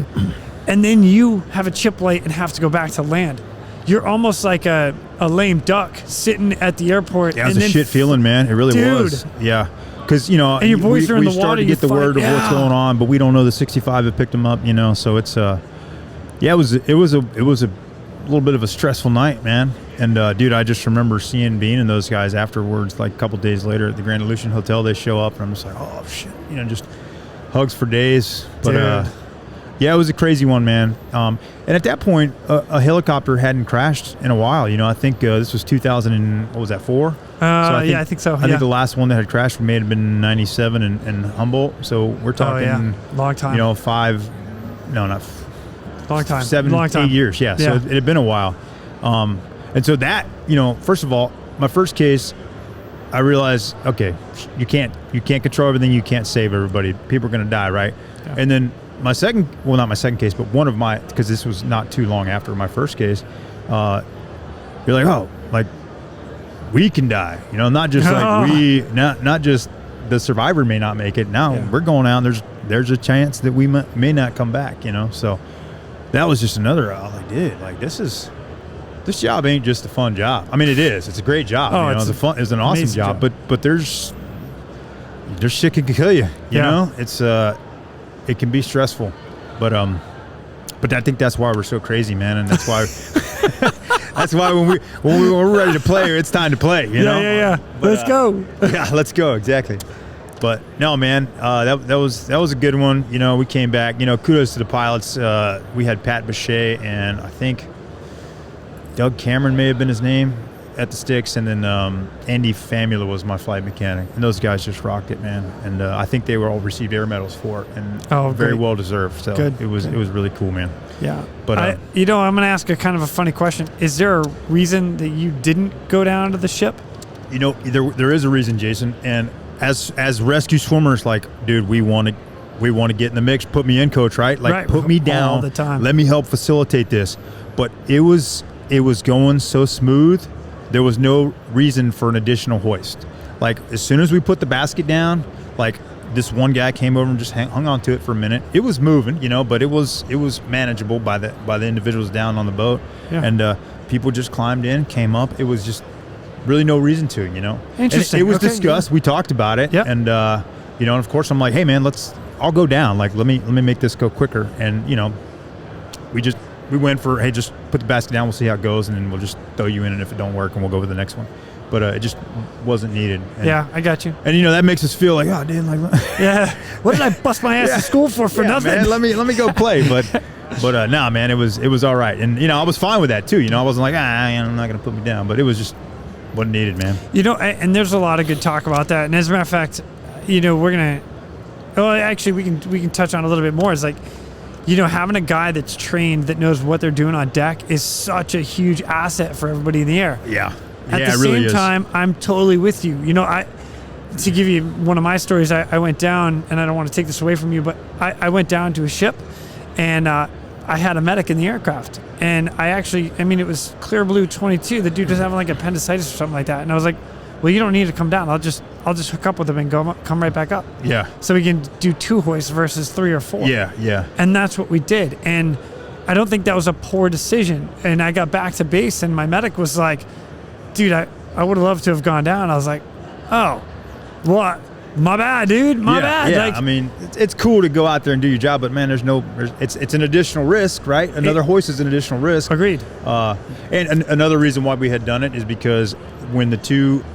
And then you have a chip light and have to go back to land. You're almost like a lame duck sitting at the airport. Yeah, it was a shit feeling, man. It really was. Yeah. Because, you know, and your boys are in the water, start to get the word of what's going on, but we don't know the 65 that picked them up, you know. So it's it was a little bit of a stressful night, man. And dude, I just remember seeing Bean and those guys afterwards, like a couple days later at the Grand Aleutian Hotel. They show up, and I'm just like, oh shit, you know, just hugs for days. But yeah, it was a crazy one, man. And at that point, a helicopter hadn't crashed in a while. You know, I think this was 2000 and what was that, 4? I think so. I think the last one that had crashed may have been 97 in Humboldt. So we're talking, long time. You know, long time. 7, 8 years. Yeah. So it had been a while. And so that, you know, first of all, my first case, I realized, okay, you can't control everything. You can't save everybody. People are going to die, right? Yeah. And then my second, well, not my second case, but one of my, because this was not too long after my first case, you're like, oh, like we can die, you know, not just like not just the survivor may not make it. Now we're going out. There's there's a chance that we may not come back, you know. So that was just another, like, dude, like this job ain't just a fun job. I mean, it is. It's a great job. Oh, you know, it's an awesome job. But there's shit can kill you. You know, it can be stressful. But I think that's why we're so crazy, man, and that's why that's why when we're ready to play, it's time to play. You know? Yeah. But, let's go. Yeah, let's go. Exactly. But no, man, that was a good one. You know, we came back. You know, kudos to the pilots. We had Pat Bechet and I think Doug Cameron may have been his name at the sticks, and then Andy Famula was my flight mechanic, and those guys just rocked it, man. And I think they were all received air medals for it, and very well deserved. So it was really cool, man. Yeah. But I'm going to ask a kind of a funny question. Is there a reason that you didn't go down to the ship? You know, there is a reason, Jason. And as rescue swimmers, like, dude, we want to get in the mix. Put me in, coach. Right? Like, put me down all the time. Let me help facilitate this. But it was going so smooth. There was no reason for an additional hoist. Like, as soon as we put the basket down, like, this one guy came over and just hung on to it for a minute. It was moving, you know, but it was manageable by the individuals down on the boat. Yeah. And people just climbed in, came up. It was just really no reason to, you know. Interesting. And it was discussed. Yeah. We talked about it. Yep. And you know, and of course I'm like, hey man, I'll go down. Like, let me make this go quicker. And you know, we went for, hey, just put the basket down, we'll see how it goes, and then we'll just throw you in, and if it don't work, and we'll go with the next one. But it just wasn't needed. And, yeah, I got you. And you know, that makes us feel like, oh, dude, like, yeah, what did I bust my ass to school for nothing? Man, let me go play. But nah, man, it was all right. And you know, I was fine with that too. You know, I wasn't like, I'm not gonna put me down. But it was just wasn't needed, man. You know, and there's a lot of good talk about that. And as a matter of fact, you know, actually, we can touch on a little bit more. It's like, you know, having a guy that's trained, that knows what they're doing on deck, is such a huge asset for everybody in the air. Yeah. At the same time, I'm totally with you. You know, to give you one of my stories, I went down, and I don't want to take this away from you, but I went down to a ship, and I had a medic in the aircraft. And it was Clear Blue 22. The dude was having like appendicitis or something like that. And I was like, well, you don't need to come down. I'll just hook up with him and come right back up. Yeah. So we can do 2 hoists versus 3 or 4. Yeah. And that's what we did. And I don't think that was a poor decision. And I got back to base, and my medic was like, dude, I would have loved to have gone down. I was like, oh, what? My bad, dude. My bad. Yeah. Like, I mean, it's cool to go out there and do your job, but man, it's an additional risk, right? Another hoist is an additional risk. Agreed. And another reason why we had done it is because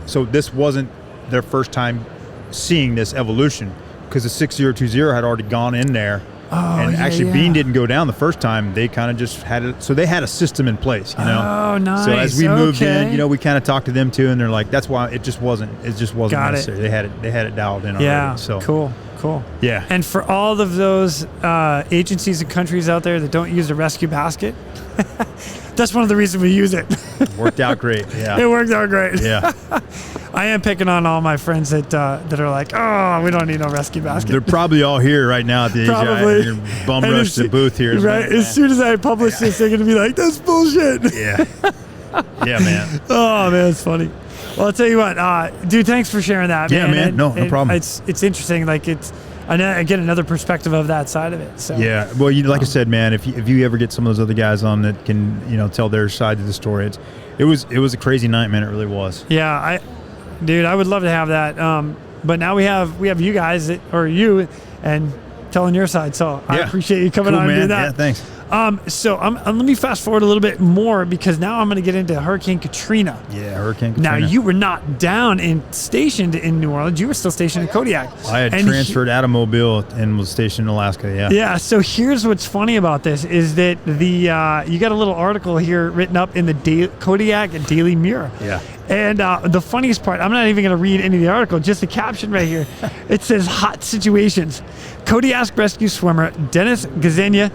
so this wasn't their first time seeing this evolution, because the 6020 had already gone in there. Bean didn't go down the first time. They kind of just had it. So they had a system in place, you know. Oh, nice. So as we moved in, you know, we kind of talked to them too, and they're like, that's why it just wasn't necessary. They had it dialed in already. Yeah. So cool. Yeah. And for all of those agencies and countries out there that don't use a rescue basket, that's one of the reasons we use it. Worked out great. Yeah. It worked out great. Yeah. I am picking on all my friends that are like, oh, we don't need no rescue basket. They're probably all here right now at the HAI. Bum rush to the booth here. Right. As soon as I publish this, they're going to be like, that's bullshit. Yeah. Yeah, man. Oh, man, it's funny. Well, I'll tell you what, dude, thanks for sharing that, man. Yeah, man. No problem. It's interesting. Like, I get another perspective of that side of it. So yeah, well, like I said, man, if you ever get some of those other guys on that can, you know, tell their side of the story, it was a crazy night, man. It really was. Yeah, dude, I would love to have that. But now we have you guys you and telling your side. So I appreciate you coming on and doing that. Yeah, thanks. So let me fast forward a little bit more, because now I'm going to get into Hurricane Katrina. Yeah, Hurricane Katrina. Now, you were not stationed in New Orleans. You were still stationed in Kodiak. I had transferred out of Mobile and was stationed in Alaska, yeah. Yeah, so here's what's funny about this is that you got a little article here written up in the Kodiak Daily Mirror. Yeah. And the funniest part, I'm not even going to read any of the article, just the caption right here. It says, hot situations. Kodiak rescue swimmer Dennis Gryzenia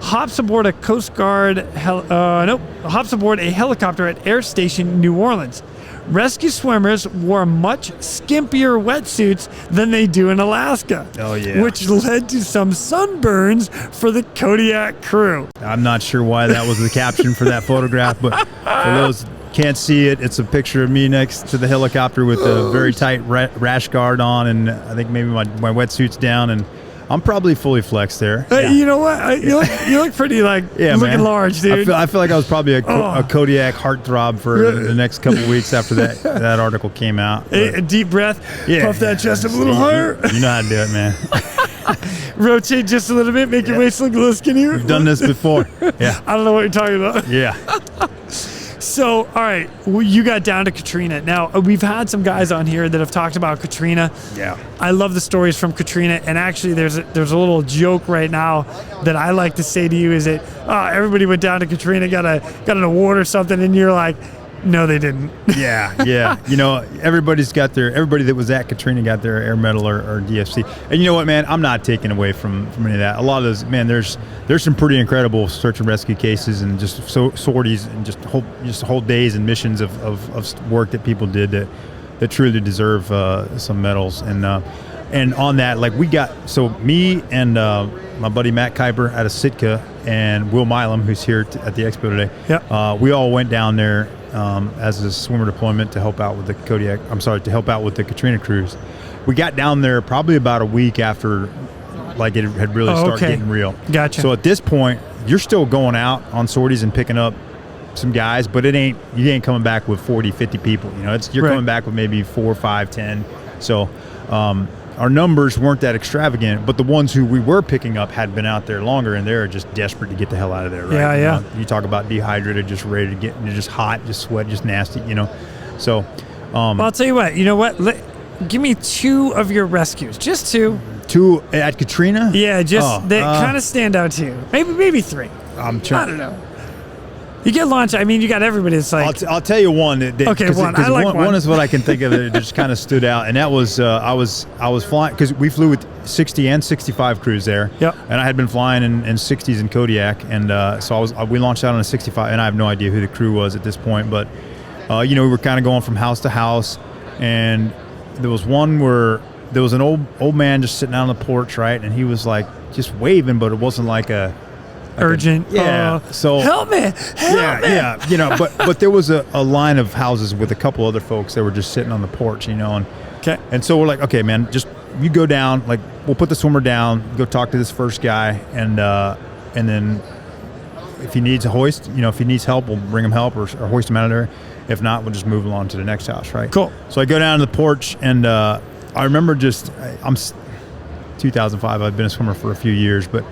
hops aboard a Coast Guard hops aboard a helicopter at Air Station New Orleans. Rescue swimmers wore much skimpier wetsuits than they do in Alaska. Oh, yeah. Which led to some sunburns for the Kodiak crew. I'm not sure why that was the caption for that photograph, but for those can't see it, it's a picture of me next to the helicopter with a very tight rash guard on, and I think maybe my wetsuit's down, and I'm probably fully flexed there. You know what? You look pretty looking man. large, dude. I feel like I was probably a Kodiak heartthrob for the next couple of weeks after that article came out. A deep breath. Puff that chest up a little higher. You know how to do it, man. Rotate just a little bit. Make your waist look a little skinnier. We've done this before. Yeah. I don't know what you're talking about. Yeah. So, all right, you got down to Katrina. Now, we've had some guys on here that have talked about Katrina. Yeah. I love the stories from Katrina, and actually there's a little joke right now that I like to say to you is that everybody went down to Katrina, got an award or something, and you're like, no, they didn't. Yeah. You know, everybody that was at Katrina got their air medal or DFC. And you know what, man? I'm not taking away from any of that. A lot of those, man, there's some pretty incredible search and rescue cases and just sorties and just whole days and missions of work that people did that truly deserve some medals. And on that, like me and my buddy Matt Kuiper out of Sitka and Will Milam, who's here at the expo today. Yep. We all went down there as a swimmer deployment to help out with the the Katrina cruise. We got down there probably about a week after like it had really started getting real. Gotcha. So at this point, you're still going out on sorties and picking up some guys, but you ain't coming back with 40, 50 people. You know, you're coming back with maybe 4, 5, 10. So our numbers weren't that extravagant, but the ones who we were picking up had been out there longer, and they're just desperate to get the hell out of there, right? Yeah. You talk about dehydrated, just ready to get, just hot, just sweat, just nasty, you know? So, well, I'll tell you what, give me 2 of your rescues, just 2. 2 at Katrina? Yeah, just that kind of stand out to you. Maybe 3. I'm trying. I don't know. You get launched. I mean, you got everybody. It's like I'll tell you one. One. I like one is what I can think of that just kind of stood out, and that was I was flying because we flew with 60 and 65 crews there. Yep. And I had been flying in 60s in Kodiak, and so we launched out on a 65, and I have no idea who the crew was at this point, but we were kind of going from house to house, and there was one where there was an old man just sitting out on the porch, right, and he was like just waving, but it wasn't like a urgent. So help me. Yeah. But there was a line of houses with a couple other folks that were just sitting on the porch, and so we're like, okay, man, just you go down, like we'll put the swimmer down, go talk to this first guy, and then if he needs a hoist, if he needs help, we'll bring him help or hoist him out of there. If not, we'll just move along to the next house, right? Cool. So I go down to the porch, and I remember I'm 2005. I've been a swimmer for a few years, but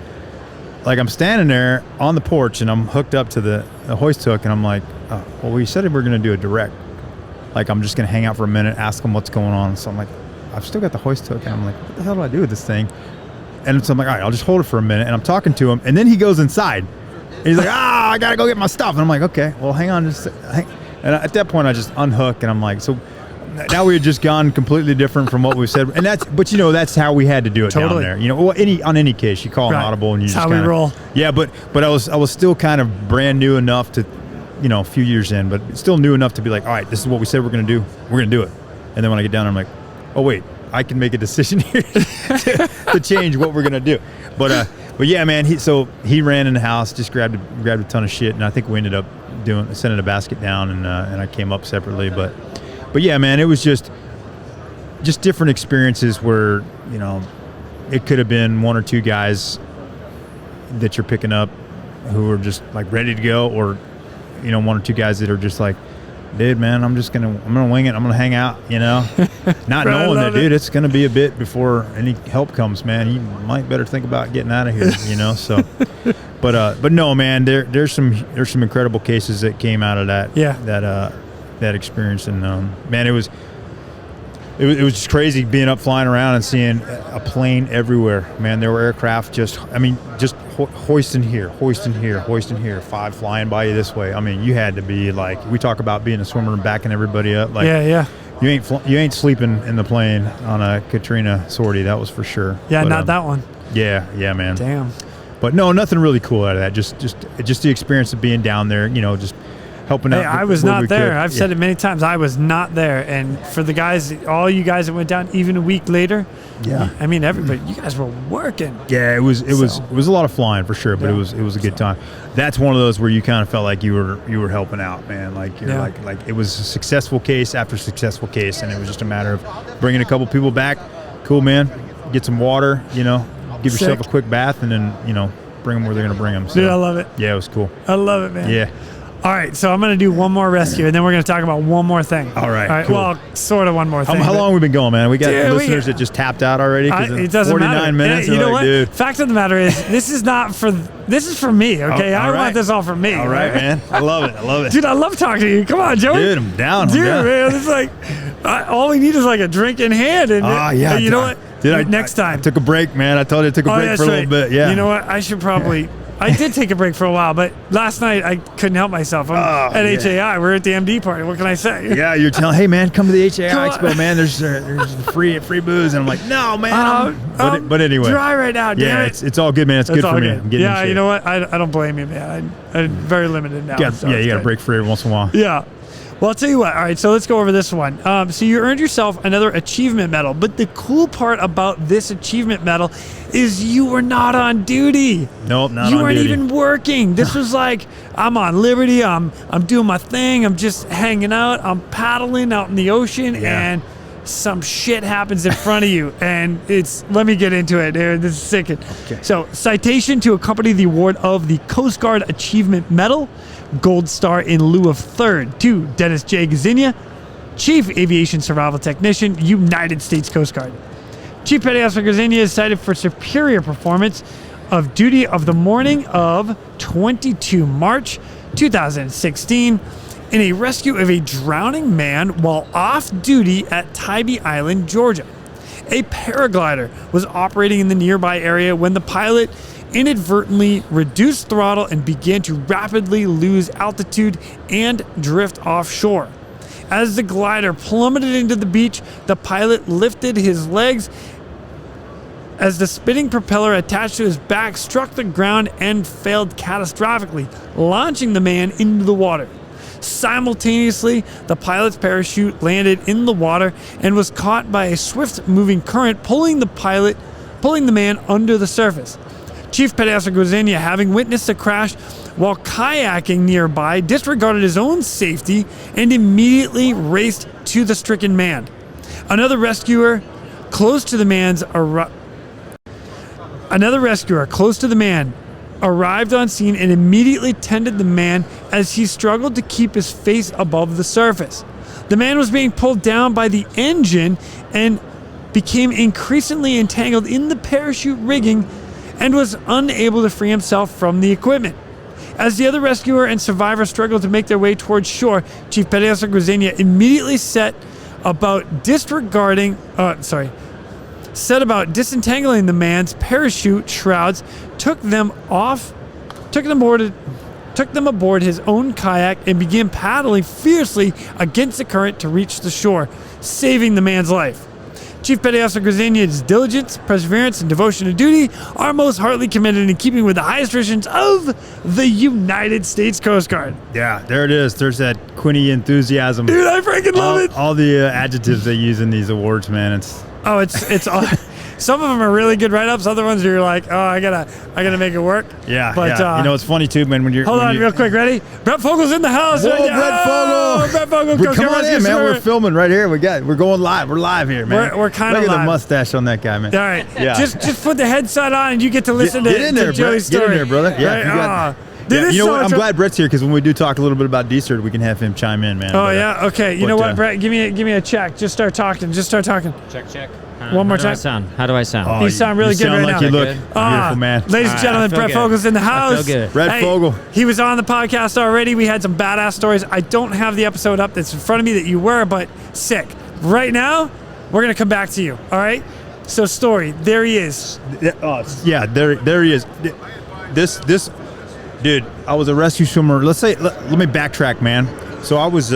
like I'm standing there on the porch and I'm hooked up to the hoist hook, and I'm like, well, we said we were going to do a direct. Like I'm just going to hang out for a minute, ask them what's going on. So I'm like, I've still got the hoist hook, and I'm like, what the hell do I do with this thing? And so I'm like, all right, I'll just hold it for a minute. And I'm talking to him, and then he goes inside. And he's like, I got to go get my stuff. And I'm like, okay, well, hang on. And at that point, I just unhook, and I'm like, so now we had just gone completely different from what we said, and that's how we had to do it down there. On any case, you call an audible, and you just how we roll. Yeah, but I was still kind of brand new enough to, a few years in, but still new enough to be like, all right, this is what we said we're going to do. We're going to do it. And then when I get down there, I'm like, oh wait, I can make a decision here to change what we're going to do. But yeah, man, he ran in the house, just grabbed a ton of shit, and I think we ended up sending a basket down, and I came up separately, but yeah, man, it was just different experiences where, it could have been 1 or 2 guys that you're picking up who are just like ready to go, or, 1 or 2 guys that are just like, dude, man, I'm gonna wing it. I'm gonna hang out, not knowing that, dude, it's gonna be a bit before any help comes, man. You might better think about getting out of here, so. But no, man, there's some incredible cases that came out of that. Yeah. That experience, and man, it was just crazy being up flying around and seeing a plane everywhere, man. There were aircraft just hoisting here, 5 flying by you this way. I mean, you had to be like, we talk about being a swimmer and backing everybody up, like, you ain't sleeping in the plane on a Katrina sortie, that was for sure. But not that one. Yeah, man. Damn. But no, nothing really cool out of that. Just the experience of being down there, just helping out. Hey, I was not there. I've said it many times. I was not there. And for the guys, all you guys that went down, even a week later, I mean, everybody, you guys were working. Yeah, it was a lot of flying for sure, but it was a good time. That's one of those where you kind of felt like you were helping out, man. Like you're like it was a successful case after successful case, and it was just a matter of bringing a couple people back. Cool, man. Get some water, give yourself Sick. a quick bath, and then bring them where they're gonna bring them. So, Dude, I love it. Yeah, it was cool. I love it, man. Yeah. All right, so I'm going to do one more rescue, and then we're going to talk about one more thing. All right, All right. cool. Well, sort of one more thing. How long have we been going, man? We got Dude, listeners that just tapped out already. It doesn't 49 matter. minutes. Yeah, you know what? Dude. Fact of the matter is, this is for me. Okay, Oh, I all want right. this all for me. All right, man. I love it. I love it. Dude, I love talking to you. Come on, Joey. Dude, I'm down. Dude, I'm down. man, it's like all we need is like a drink in hand, and Yeah. you know what? Next time. I took a break, man. I told you I took a break that's for a little right. bit. Yeah. You know what? I should probably. I did take a break for a while, but last night I couldn't help myself. I'm at HAI. We're at the MD party. What can I say? Yeah, you're telling, hey man, come to the HAI Come Expo, on. man. There's free booze, and I'm like, no, man. But anyway, dry right now. Damn yeah, it. it's all good, man. It's good all for me. good. I'm getting in Yeah, shape. you know what? I don't blame you, man. I'm very limited now. So you it's got to good. break free every once in a while. Yeah. Well, I'll tell you what. All right, so let's go over this one. So you earned yourself another achievement medal, but the cool part about this achievement medal is you were not on duty. Nope, not You on weren't duty. even working. This was like, I'm on liberty. I'm doing my thing. I'm just hanging out. I'm paddling out in the ocean, Yeah. and some shit happens in front of you, and let me get into it, dude. This is sickening. Okay. So, citation to accompany the award of the Coast Guard Achievement Medal, Gold Star in lieu of third, to Dennis J. Gryzenia, Chief Aviation Survival Technician, United States Coast Guard. Chief Petty Officer Gryzenia is cited for superior performance of duty of the morning of 22 March 2016 in a rescue of a drowning man while off duty at Tybee Island, Georgia. A paraglider was operating in the nearby area when the pilot inadvertently reduced throttle and began to rapidly lose altitude and drift offshore. As the glider plummeted into the beach, the pilot lifted his legs as the spinning propeller attached to his back struck the ground and failed catastrophically, launching the man into the water. Simultaneously, the pilot's parachute landed in the water and was caught by a swift-moving current, pulling the man under the surface. Chief Petty Officer Gryzenia, having witnessed the crash while kayaking nearby, disregarded his own safety and immediately raced to the stricken man. Another rescuer close to the man arrived on scene and immediately tended the man as he struggled to keep his face above the surface. The man was being pulled down by the engine and became increasingly entangled in the parachute rigging and was unable to free himself from the equipment. As the other rescuer and survivor struggled to make their way towards shore, Chief Petty Officer Gryzenia immediately set about disentangling the man's parachute shrouds, took them aboard his own kayak, and began paddling fiercely against the current to reach the shore, saving the man's life. Chief Petty Officer Gryzenia's diligence, perseverance, and devotion to duty are most heartily commended in keeping with the highest traditions of the United States Coast Guard. Yeah, there it is. There's that Quinny enthusiasm. Dude, I freaking love it. All the adjectives they use in these awards, man. It's all. Some of them are really good write-ups. Other ones you're like, oh, I gotta make it work. Yeah, but yeah. It's funny too, man. When you're hold on, real quick, ready? Brett Fogel's in the house. Whoa, right now. Brett Fogel! Brett Fogel, Come on in, man. We're filming right here. We're going live. We're live here, man. We're kind of Look at live. the mustache on that guy, man. All right, Yeah. just put the headset on and you get to listen Get in to there, Joey's Brett. story. Get in there, brother. Yeah, Right? if you got- Dude, Yeah, this you know is what? so I'm glad Brett's here because when we do talk a little bit about DECERT, we can have him chime in, man. Oh But, yeah, okay. You know but, what, Brett? Give me a check. Just start talking. Check. One more How do I time. sound? How do I sound? Oh, You sound really good sound right like now. You look Good. beautiful, man. Ladies and gentlemen, I feel Brett good. Fogel's in the I house. feel good. Brett Fogel. He was on the podcast already. We had some badass stories. I don't have the episode up that's in front of me that you were, but sick. Right now, we're going to come back to you, all right? So, story. There he is. Yeah, there he is. This, dude. I was a rescue swimmer. Let me backtrack, man. So I was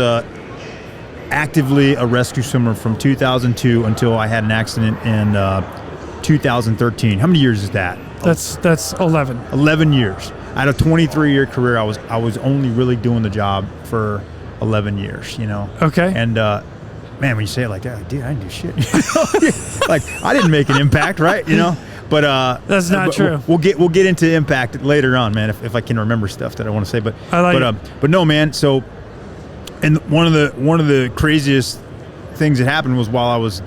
actively a rescue swimmer from 2002 until I had an accident in 2013. How many years is that? That's 11. 11 years. Out of a 23-year career, I was only really doing the job for 11 years. Okay. And man, when you say it like that, like, dude, I didn't do shit. Like I didn't make an impact, right? But That's not true. We'll get into impact later on, man. If I can remember stuff that I want to say, but I like but no, man. So, and one of the craziest things that happened was while I was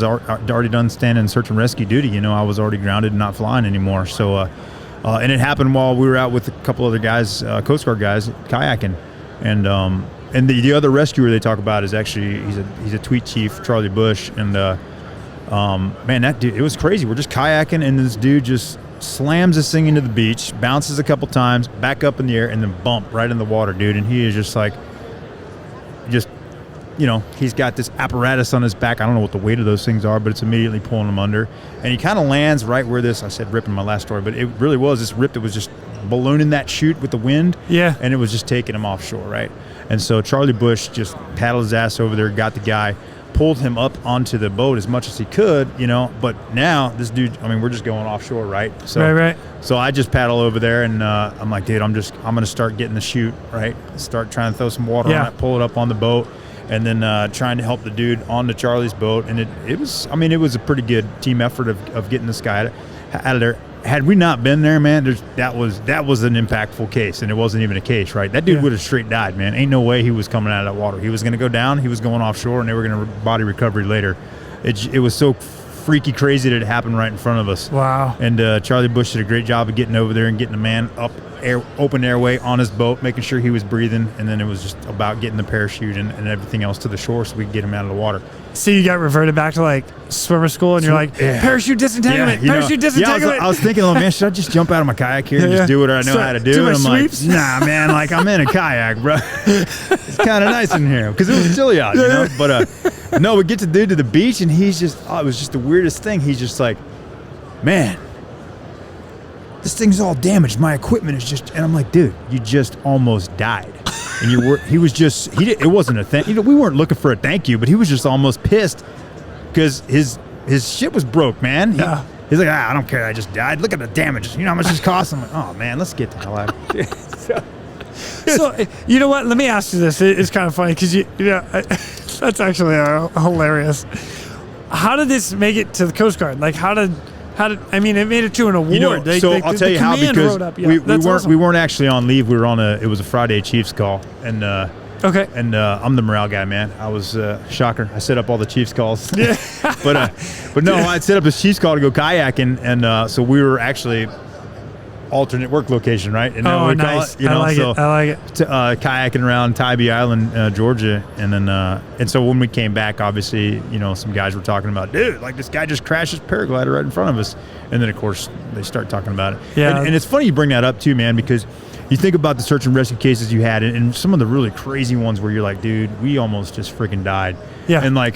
already done standing search and rescue duty. You know, I was already grounded and not flying anymore. So, and it happened while we were out with a couple other guys, Coast Guard guys, kayaking, and the other rescuer they talk about is actually he's a tweet chief, Charlie Bush, and man, that dude, it was crazy. We're just kayaking, and this dude just slams this thing into the beach, bounces a couple times, back up in the air, and then bump right in the water, dude. And he is just like, you know, he's got this apparatus on his back. I don't know what the weight of those things are, but it's immediately pulling him under. And he kind of lands right where this, I said rip in my last story, but it really was this rip that was just ballooning that chute with the wind. Yeah. And it was just taking him offshore, right? And so Charlie Bush just paddled his ass over there, got the guy, pulled him up onto the boat as much as he could, you know, but now this dude, I mean, we're just going offshore, right? So, right. So I just paddle over there, and I'm like, dude, I'm going to start getting the chute, right? Start trying to throw some water on it, pull it up on the boat, and then trying to help the dude onto Charlie's boat. And it was a pretty good team effort of getting this guy out of there. Had we not been there, man, that was an impactful case, and it wasn't even a case, right? That dude would have straight died, man. Ain't no way he was coming out of that water. He was going to go down. He was going offshore, and they were going to body recovery later. It was so freaky crazy that it happened right in front of us. Wow. And Charlie Bush did a great job of getting over there and getting the man up open airway on his boat, making sure he was breathing, and then it was just about getting the parachute and everything else to the shore so we could get him out of the water. So you got reverted back to like swimmer school, and you're like, parachute disentanglement, parachute disentanglement. Yeah, I was thinking, oh man, should I just jump out of my kayak here and just do what I know how to do? And I'm sweeps? like, nah, man, like I'm in a kayak, bro. It's kind of nice in here because it was chilly out, you know. But no, we get the dude to the beach, and he's just, it was just the weirdest thing. He's just like, man, this thing's all damaged. My equipment is just, and I'm like, dude, you just almost died. And it wasn't a thank, you know, we weren't looking for a thank you, but he was just almost pissed because his shit was broke, man. He's like, I don't care. I just died. Look at the damages. You know how much this costs? I'm like, oh man, let's get the hell out of here. So, you know what? Let me ask you this. It's kind of funny because that's actually hilarious. How did this make it to the Coast Guard? Like, how did I mean, it made it to an award. You know, I'll tell you how, because we weren't actually on leave. We were on it was a Friday Chiefs call, and okay. And I'm the morale guy, man. I was shocker. I set up all the Chiefs calls. Yeah. but no, I set up this Chiefs call to go kayaking, and so we were actually alternate work location, right? And oh, nice. Call it, you know, I like it. Kayaking around Tybee Island, Georgia, and then and so when we came back, obviously, you know, some guys were talking about, dude, like this guy just crashed his paraglider right in front of us, and then of course they start talking about it. Yeah. And it's funny you bring that up too, man, because you think about the search and rescue cases you had, and some of the really crazy ones where you're like, dude, we almost just freaking died. Yeah. And like,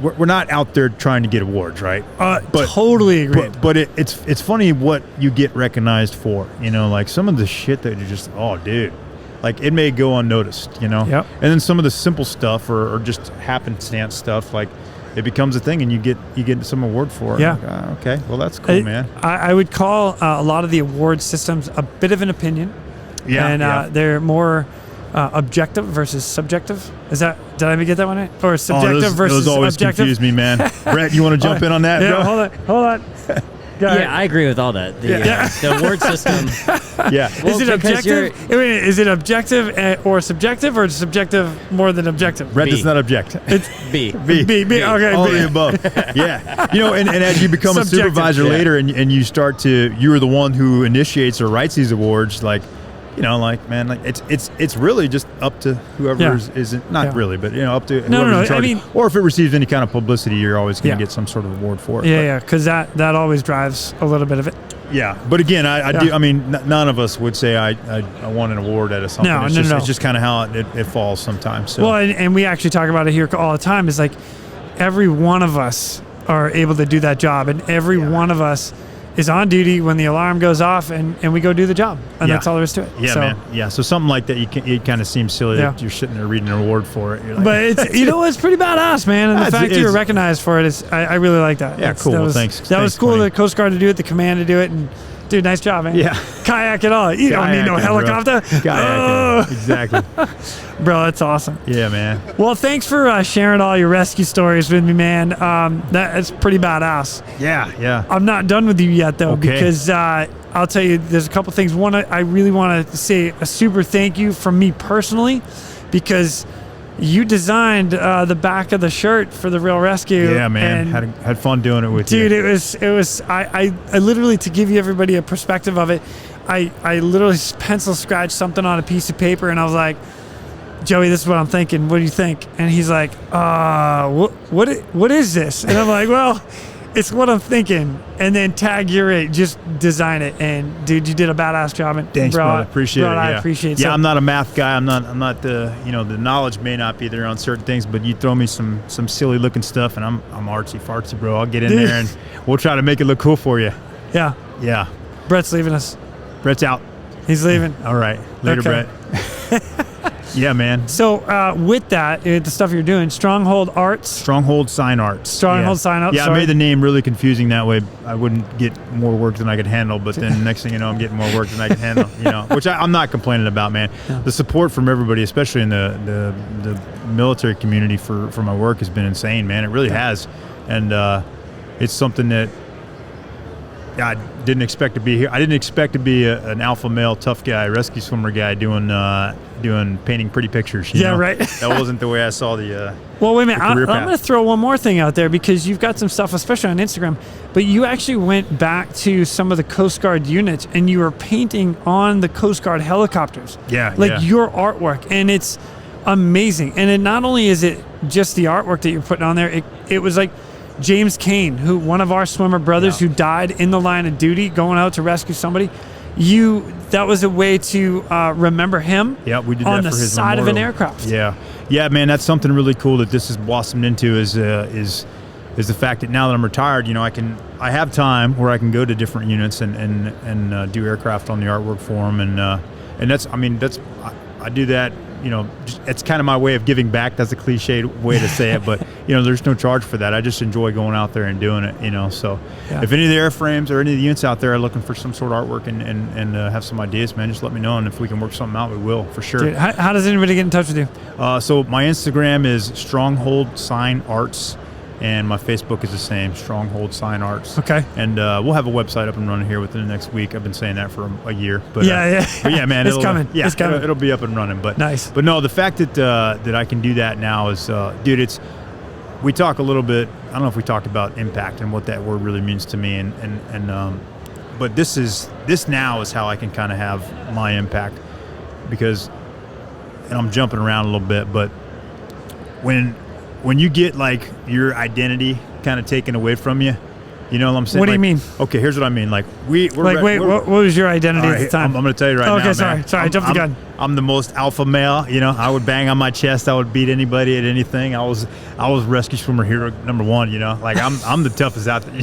we're not out there trying to get awards, right? But totally agree. But it's funny what you get recognized for. You know, like some of the shit that you just, oh, dude, like it may go unnoticed. You know. Yep. And then some of the simple stuff or just happenstance stuff, like it becomes a thing, and you get some award for it. Yeah. Like, okay. Well, that's cool, man. I would call a lot of the award systems a bit of an opinion. Yeah. And they're more objective versus subjective. Did I get that one right? Or subjective versus those always objective? confuse me, man. Brett, you want to jump in on that, yeah, bro? Hold on. Yeah, I agree with all that. The award system. Yeah. Well, is it objective? Is it objective or subjective, or subjective more than objective? Brett does not object. It's B. B. Okay. All B. the above. Yeah. You know, and as you become a supervisor later, and you start to, you're the one who initiates or writes these awards, like, you know, like, man, like it's really just up to whoever isn't, not really, but, you know, up to whoever's in charge. I mean, or if it receives any kind of publicity, you're always going to get some sort of award for it. Yeah, because that always drives a little bit of it. Yeah, but again, I do. I mean, none of us would say I won an award out of something. No, It's just kind of how it falls sometimes. So. Well, and we actually talk about it here all the time. Is like every one of us are able to do that job, and every one of us is on duty when the alarm goes off, and we go do the job, and that's all there is to it. Yeah, man. Yeah, so something like that, it kind of seems silly that you're sitting there reading an award for it. You're like, but it's it's pretty badass, man. And the fact that you're recognized for it is, I really like that. Yeah, cool. Thanks. That was cool. The Coast Guard to do it, the command to do it, and dude, nice job, man. Yeah. Kayak it all. You don't need no helicopter. Kayaking. Exactly. Bro, that's awesome. Yeah, man. Well, thanks for sharing all your rescue stories with me, man. That's pretty badass. Yeah. I'm not done with you yet, though, because I'll tell you, there's a couple things. One, I really want to say a super thank you from me personally, because you designed the back of the shirt for the Real ResQ. Yeah, man. And Had fun doing it with you. dude, it was I literally, to give you everybody a perspective of it, I literally pencil scratched something on a piece of paper, and I was like, Joey, this is what I'm thinking. What do you think? And he's like, what is this? And I'm like, well, it's what I'm thinking. And then tag your rate, just design it. And dude, you did a badass job. And Thanks, brother. Appreciate it. I Yeah. appreciate it. Yeah, So, I'm not a math guy. I'm not the, the knowledge may not be there on certain things, but you throw me some silly looking stuff, and I'm artsy fartsy, bro. I'll get in there and we'll try to make it look cool for you. yeah. Yeah. Brett's leaving us. Brett's out. He's leaving. All right. Later, Okay. Brett. Yeah, man. So with that, the stuff you're doing, Stronghold Arts. Stronghold Sign Arts. Stronghold Sign Arts, Yeah, sorry. I made the name really confusing that way. I wouldn't get more work than I could handle, but then next thing you know, I'm getting more work than I can handle, which I'm not complaining about, man. Yeah. The support from everybody, especially in the military community for my work, has been insane, man. It really has. And it's something that I didn't expect to be here. I didn't expect to be an alpha male, tough guy, rescue swimmer guy doing painting pretty pictures. You know? Right. That wasn't the way I saw the. Well, wait a minute. the I'm career going to path. throw one more thing out there, because you've got some stuff, especially on Instagram, but you actually went back to some of the Coast Guard units and you were painting on the Coast Guard helicopters. Yeah, Like yeah. your artwork. And it's amazing. And it not only is it just the artwork that you're putting on there, it was like James Kane, who one of our swimmer brothers who died in the line of duty going out to rescue somebody. That was a way to remember him. Yeah, we did on that the for his side of an memorial. aircraft. Yeah, man. That's something really cool that this has blossomed into. Is the fact that now that I'm retired, I have time where I can go to different units and do aircraft on the artwork for them, and that's I do that. It's kind of my way of giving back. That's a cliched way to say it, but there's no charge for that. I just enjoy going out there and doing it. So Yeah. if any of the airframes or any of the units out there are looking for some sort of artwork and have some ideas, man, just let me know, and if we can work something out, we will for sure. Dude, how does anybody get in touch with you? So my Instagram is Stronghold Sign Arts, and my Facebook is the same, Stronghold Sign Arts. Okay. And we'll have a website up and running here within the next week. I've been saying that for a year. But, Yeah. But yeah, man. It's coming. Yeah, It's coming. It'll be up and running. But Nice. But no, the fact that I can do that now is, dude, we talk a little bit, I don't know if we talked about impact and what that word really means to me. But this now is how I can kind of have my impact, because, and I'm jumping around a little bit, but when you get like your identity kind of taken away from you, you know what I'm saying? What do you mean? Okay, here's what I mean. Like what was your identity at the time? I'm going to tell you right now. Okay, man. sorry, I jumped the gun. I'm the most alpha male. I would bang on my chest. I would beat anybody at anything. I was rescue swimmer hero number one. Like I'm the toughest out there.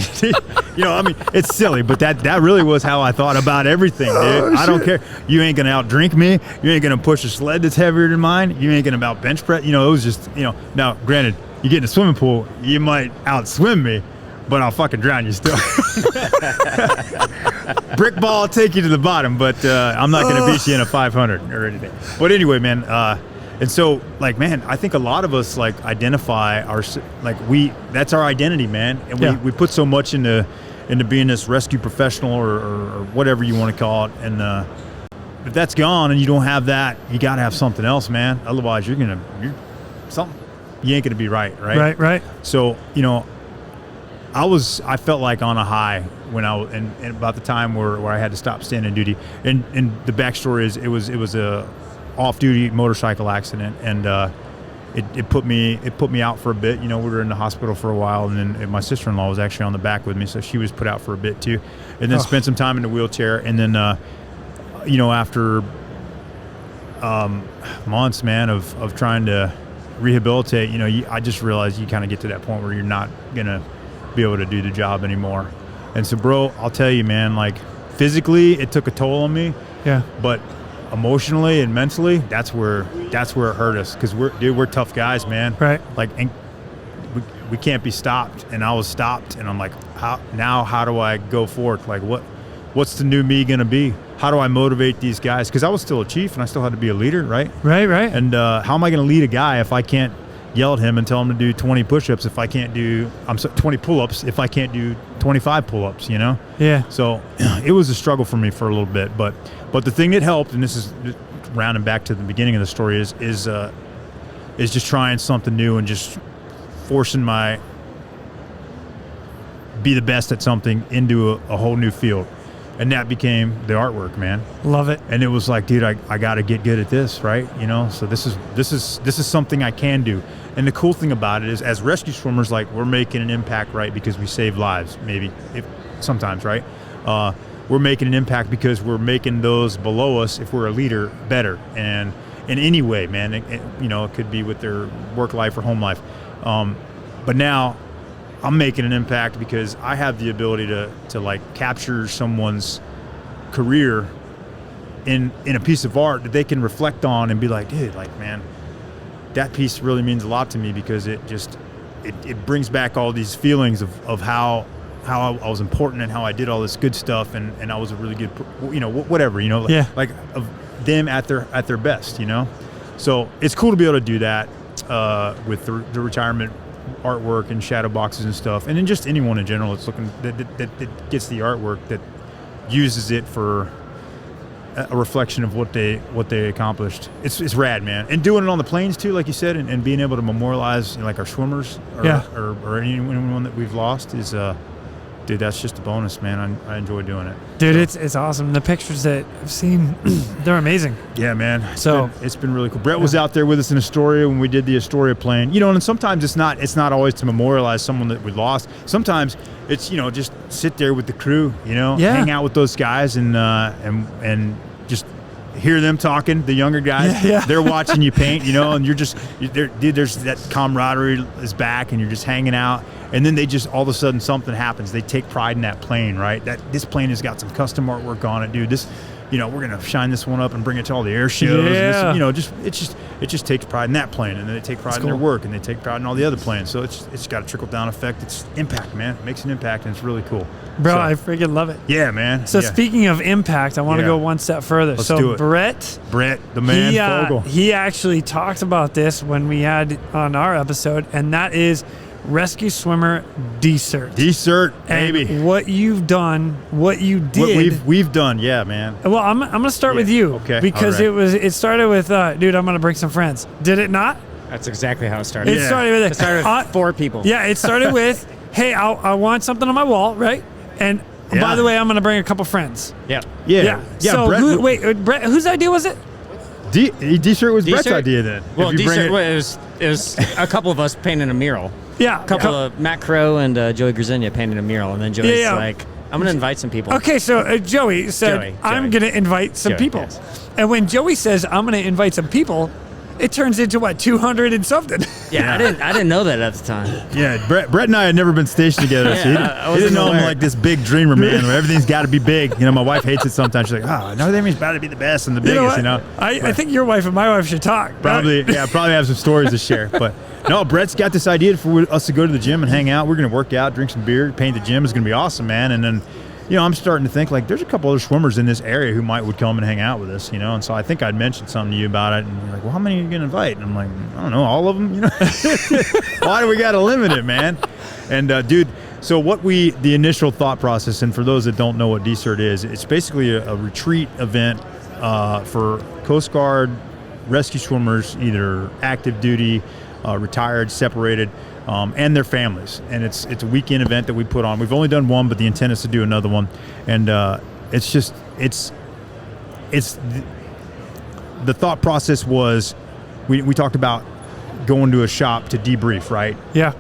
It's silly, but that really was how I thought about everything, dude. I don't care. You ain't gonna outdrink me. You ain't gonna push a sled that's heavier than mine. You ain't gonna out bench press. It was just Now, granted, you get in a swimming pool, you might outswim me, but I'll fucking drown you still. Brick ball will take you to the bottom, but I'm not going to beat you in a 500 or anything. But anyway, man, and so, man, I think a lot of us, identify that's our identity, man. And we put so much into being this rescue professional or whatever you want to call it. And if that's gone and you don't have that, you got to have something else, man. Otherwise, you ain't going to be right. Right. So, I felt like on a high when and about the time where I had to stop standing duty. And the backstory is it was a off-duty motorcycle accident, and it put me out for a bit. We were in the hospital for a while, and then my sister-in-law was actually on the back with me, so she was put out for a bit too, and then spent some time in the wheelchair. And then after months, man, of trying to rehabilitate, I just realized you kind of get to that point where you're not gonna be able to do the job anymore. And so, bro, I'll tell you, man, physically it took a toll on me. Yeah. But emotionally and mentally, that's where it hurt us, because we're tough guys, man. Right. And we can't be stopped. And I was stopped, and I'm like, how do I go forth? What's the new me gonna be? How do I motivate these guys? Because I was still a chief and I still had to be a leader, right? Right. And how am I going to lead a guy if I can't yell at him and tell him to do 20 push-ups if I can't do 20 pull-ups if I can't do 25 pull-ups, Yeah. So it was a struggle for me for a little bit, but the thing that helped, and this is rounding back to the beginning of the story, is is just trying something new and just forcing be the best at something into a whole new field. And that became the artwork, man. Love it. And it was like, dude, I got to get good at this, right? You know, so this is something I can do. And the cool thing about it is, as rescue swimmers, like, we're making an impact, right? Because we save lives, maybe, sometimes, right? We're making an impact because we're making those below us, if we're a leader, better. And in any way, man, it could be with their work life or home life. But now I'm making an impact because I have the ability to like capture someone's career in a piece of art that they can reflect on and be like, dude, like, man, that piece really means a lot to me, because it brings back all these feelings of how I was important and how I did all this good stuff, and I was a really good, whatever, like of them at their best, So it's cool to be able to do that with the retirement artwork and shadow boxes and stuff, and then just anyone in general that's looking that gets the artwork, that uses it for a reflection of what they accomplished. It's rad, man. And doing it on the planes too, like you said, and being able to memorialize like our swimmers or anyone that we've lost is dude, that's just a bonus, man. I enjoy doing it. Dude, so. It's awesome. The pictures that I've seen, they're amazing. Yeah, man. It's been really cool. Brett was out there with us in Astoria when we did the Astoria plane. And sometimes it's not always to memorialize someone that we lost. Sometimes it's just sit there with the crew, hang out with those guys and just hear them talking, the younger guys. Yeah. They're watching you paint, and there's that camaraderie is back, and you're just hanging out. And then they just, all of a sudden, something happens. They take pride in that plane, right? This plane has got some custom artwork on it, dude. This, we're gonna shine this one up and bring it to all the air shows. Yeah. And it just takes pride in that plane, and then they take pride in their work, and they take pride in all the other planes. So it's got a trickle down effect. It's impact, man. It makes an impact, and it's really cool. Bro, I freaking love it. Yeah, man. So speaking of impact, I want to go one step further. Let's do it. Brett, the man, Fogel. He actually talked about this when we had on our episode, and that is Rescue Swimmer DECERT. DECERT, baby. And what you've done, what you did. What we've done, yeah, man. Well, I'm going to start with you. Okay. Because it started with, dude, I'm going to bring some friends. Did it not? That's exactly how it started. It started with 4 people. Yeah, it started with, hey, I want something on my wall, right? And by the way, I'm going to bring a couple friends. Yeah. So Brett, whose idea was it? DECERT was Brett's idea then. Well, DECERT it was a couple of us painting a mural. Yeah. A couple of Matt Crow and Joey Gryzenia painted a mural, and then Joey's like, I'm going to invite some people. Okay, so Joey said, I'm going to invite some people. Yes. And when Joey says, I'm going to invite some people, it turns into, 200 and something? Yeah, I didn't know that at the time. Yeah, Brett and I had never been stationed together, so he didn't know I'm like this big dreamer, man, where everything's got to be big. My wife hates it sometimes. She's like, no, that means about to be the best and the biggest, I think your wife and my wife should talk. Probably have some stories to share. But no, Brett's got this idea for us to go to the gym and hang out. We're going to work out, drink some beer, paint the gym. It's going to be awesome, man. And then, I'm starting to think, like, there's a couple other swimmers in this area who would come and hang out with us, and so I think I'd mentioned something to you about it, and you're like, well, how many are you going to invite? And I'm like, I don't know, all of them, Why do we got to limit it, man? And, dude, so the initial thought process, and for those that don't know what DECERT is, it's basically a retreat event for Coast Guard rescue swimmers, either active duty, retired, separated, and their families. And it's a weekend event that we put on. We've only done one, but the intent is to do another one. And the thought process was, we talked about going to a shop to debrief, right? Yeah.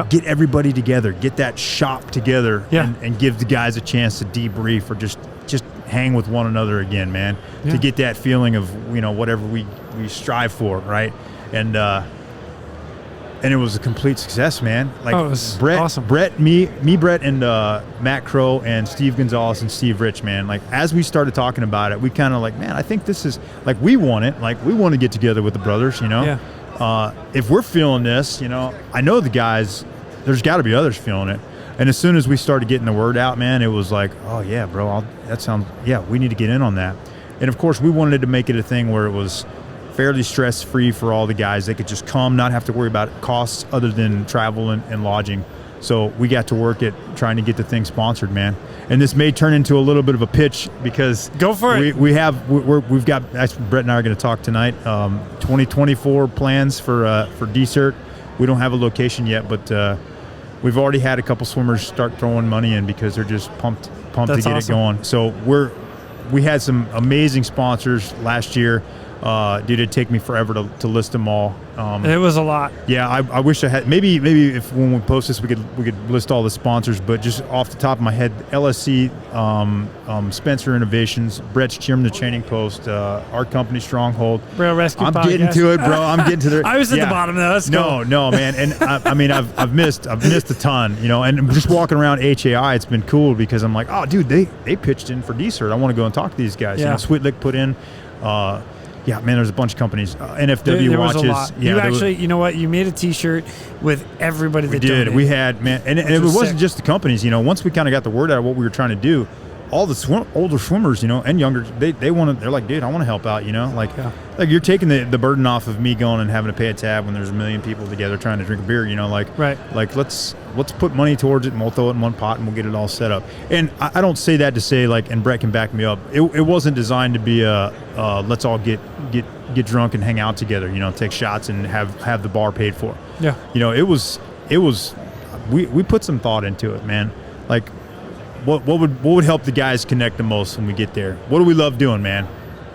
Get everybody together, get that shop together, and give the guys a chance to debrief or just hang with one another again, man, to get that feeling of, whatever we strive for, right? And it was a complete success, man. It was awesome. Brett, me, Brett, and Matt Crow and Steve Gonzalez and Steve Rich, man. Like, as we started talking about it, we kind of like, man, I think this is, like, we want it. Like, we want to get together with the brothers, Yeah. If we're feeling this, I know the guys, there's got to be others feeling it. And as soon as we started getting the word out, man, it was like, oh, yeah, bro, we need to get in on that. And, of course, we wanted to make it a thing where it was fairly stress-free for all the guys. They could just come, not have to worry about costs other than travel and lodging. So we got to work at trying to get the thing sponsored, man. And this may turn into a little bit of a pitch because go for it. We've got, actually, Brett and I are going to talk tonight. 2024 plans for DECERT. We don't have a location yet, but we've already had a couple swimmers start throwing money in because they're just pumped That's to get awesome. it going. So we had some amazing sponsors last year. Dude, it'd take me forever to list them all. It was a lot. Yeah, I wish I had. Maybe if when we post this, we could list all the sponsors. But just off the top of my head, LSC, Spencer Innovations, Brett's Chairman of the Training Post, our company Stronghold. Real ResQ I'm podcast. getting to it, bro. I'm getting to the. I was at the bottom though. That's cool. No, man. And I mean, I've missed a ton, and just walking around HAI, it's been cool because I'm like, oh, dude, they pitched in for DECERT. I want to go and talk to these guys. Yeah. Sweetlick put in. Yeah, man, there's a bunch of companies. NFW there watches. was a lot. Yeah, you know what? You made a T-shirt with everybody that we did. donated. We had, man, and it was wasn't sick. just the companies. Once we kind of got the word out of what we were trying to do, all the older swimmers, and younger, they want to. They're like, dude, I want to help out. Like you're taking the burden off of me going and having to pay a tab when there's a million people together trying to drink a beer. Right. Like let's put money towards it and we'll throw it in one pot and we'll get it all set up. And I don't say that to say and Brett can back me up. It wasn't designed to be a let's all get drunk and hang out together. Take shots and have the bar paid for. Yeah. It was we put some thought into it, man. Like what would help the guys connect the most when we get there? What do we love doing, man?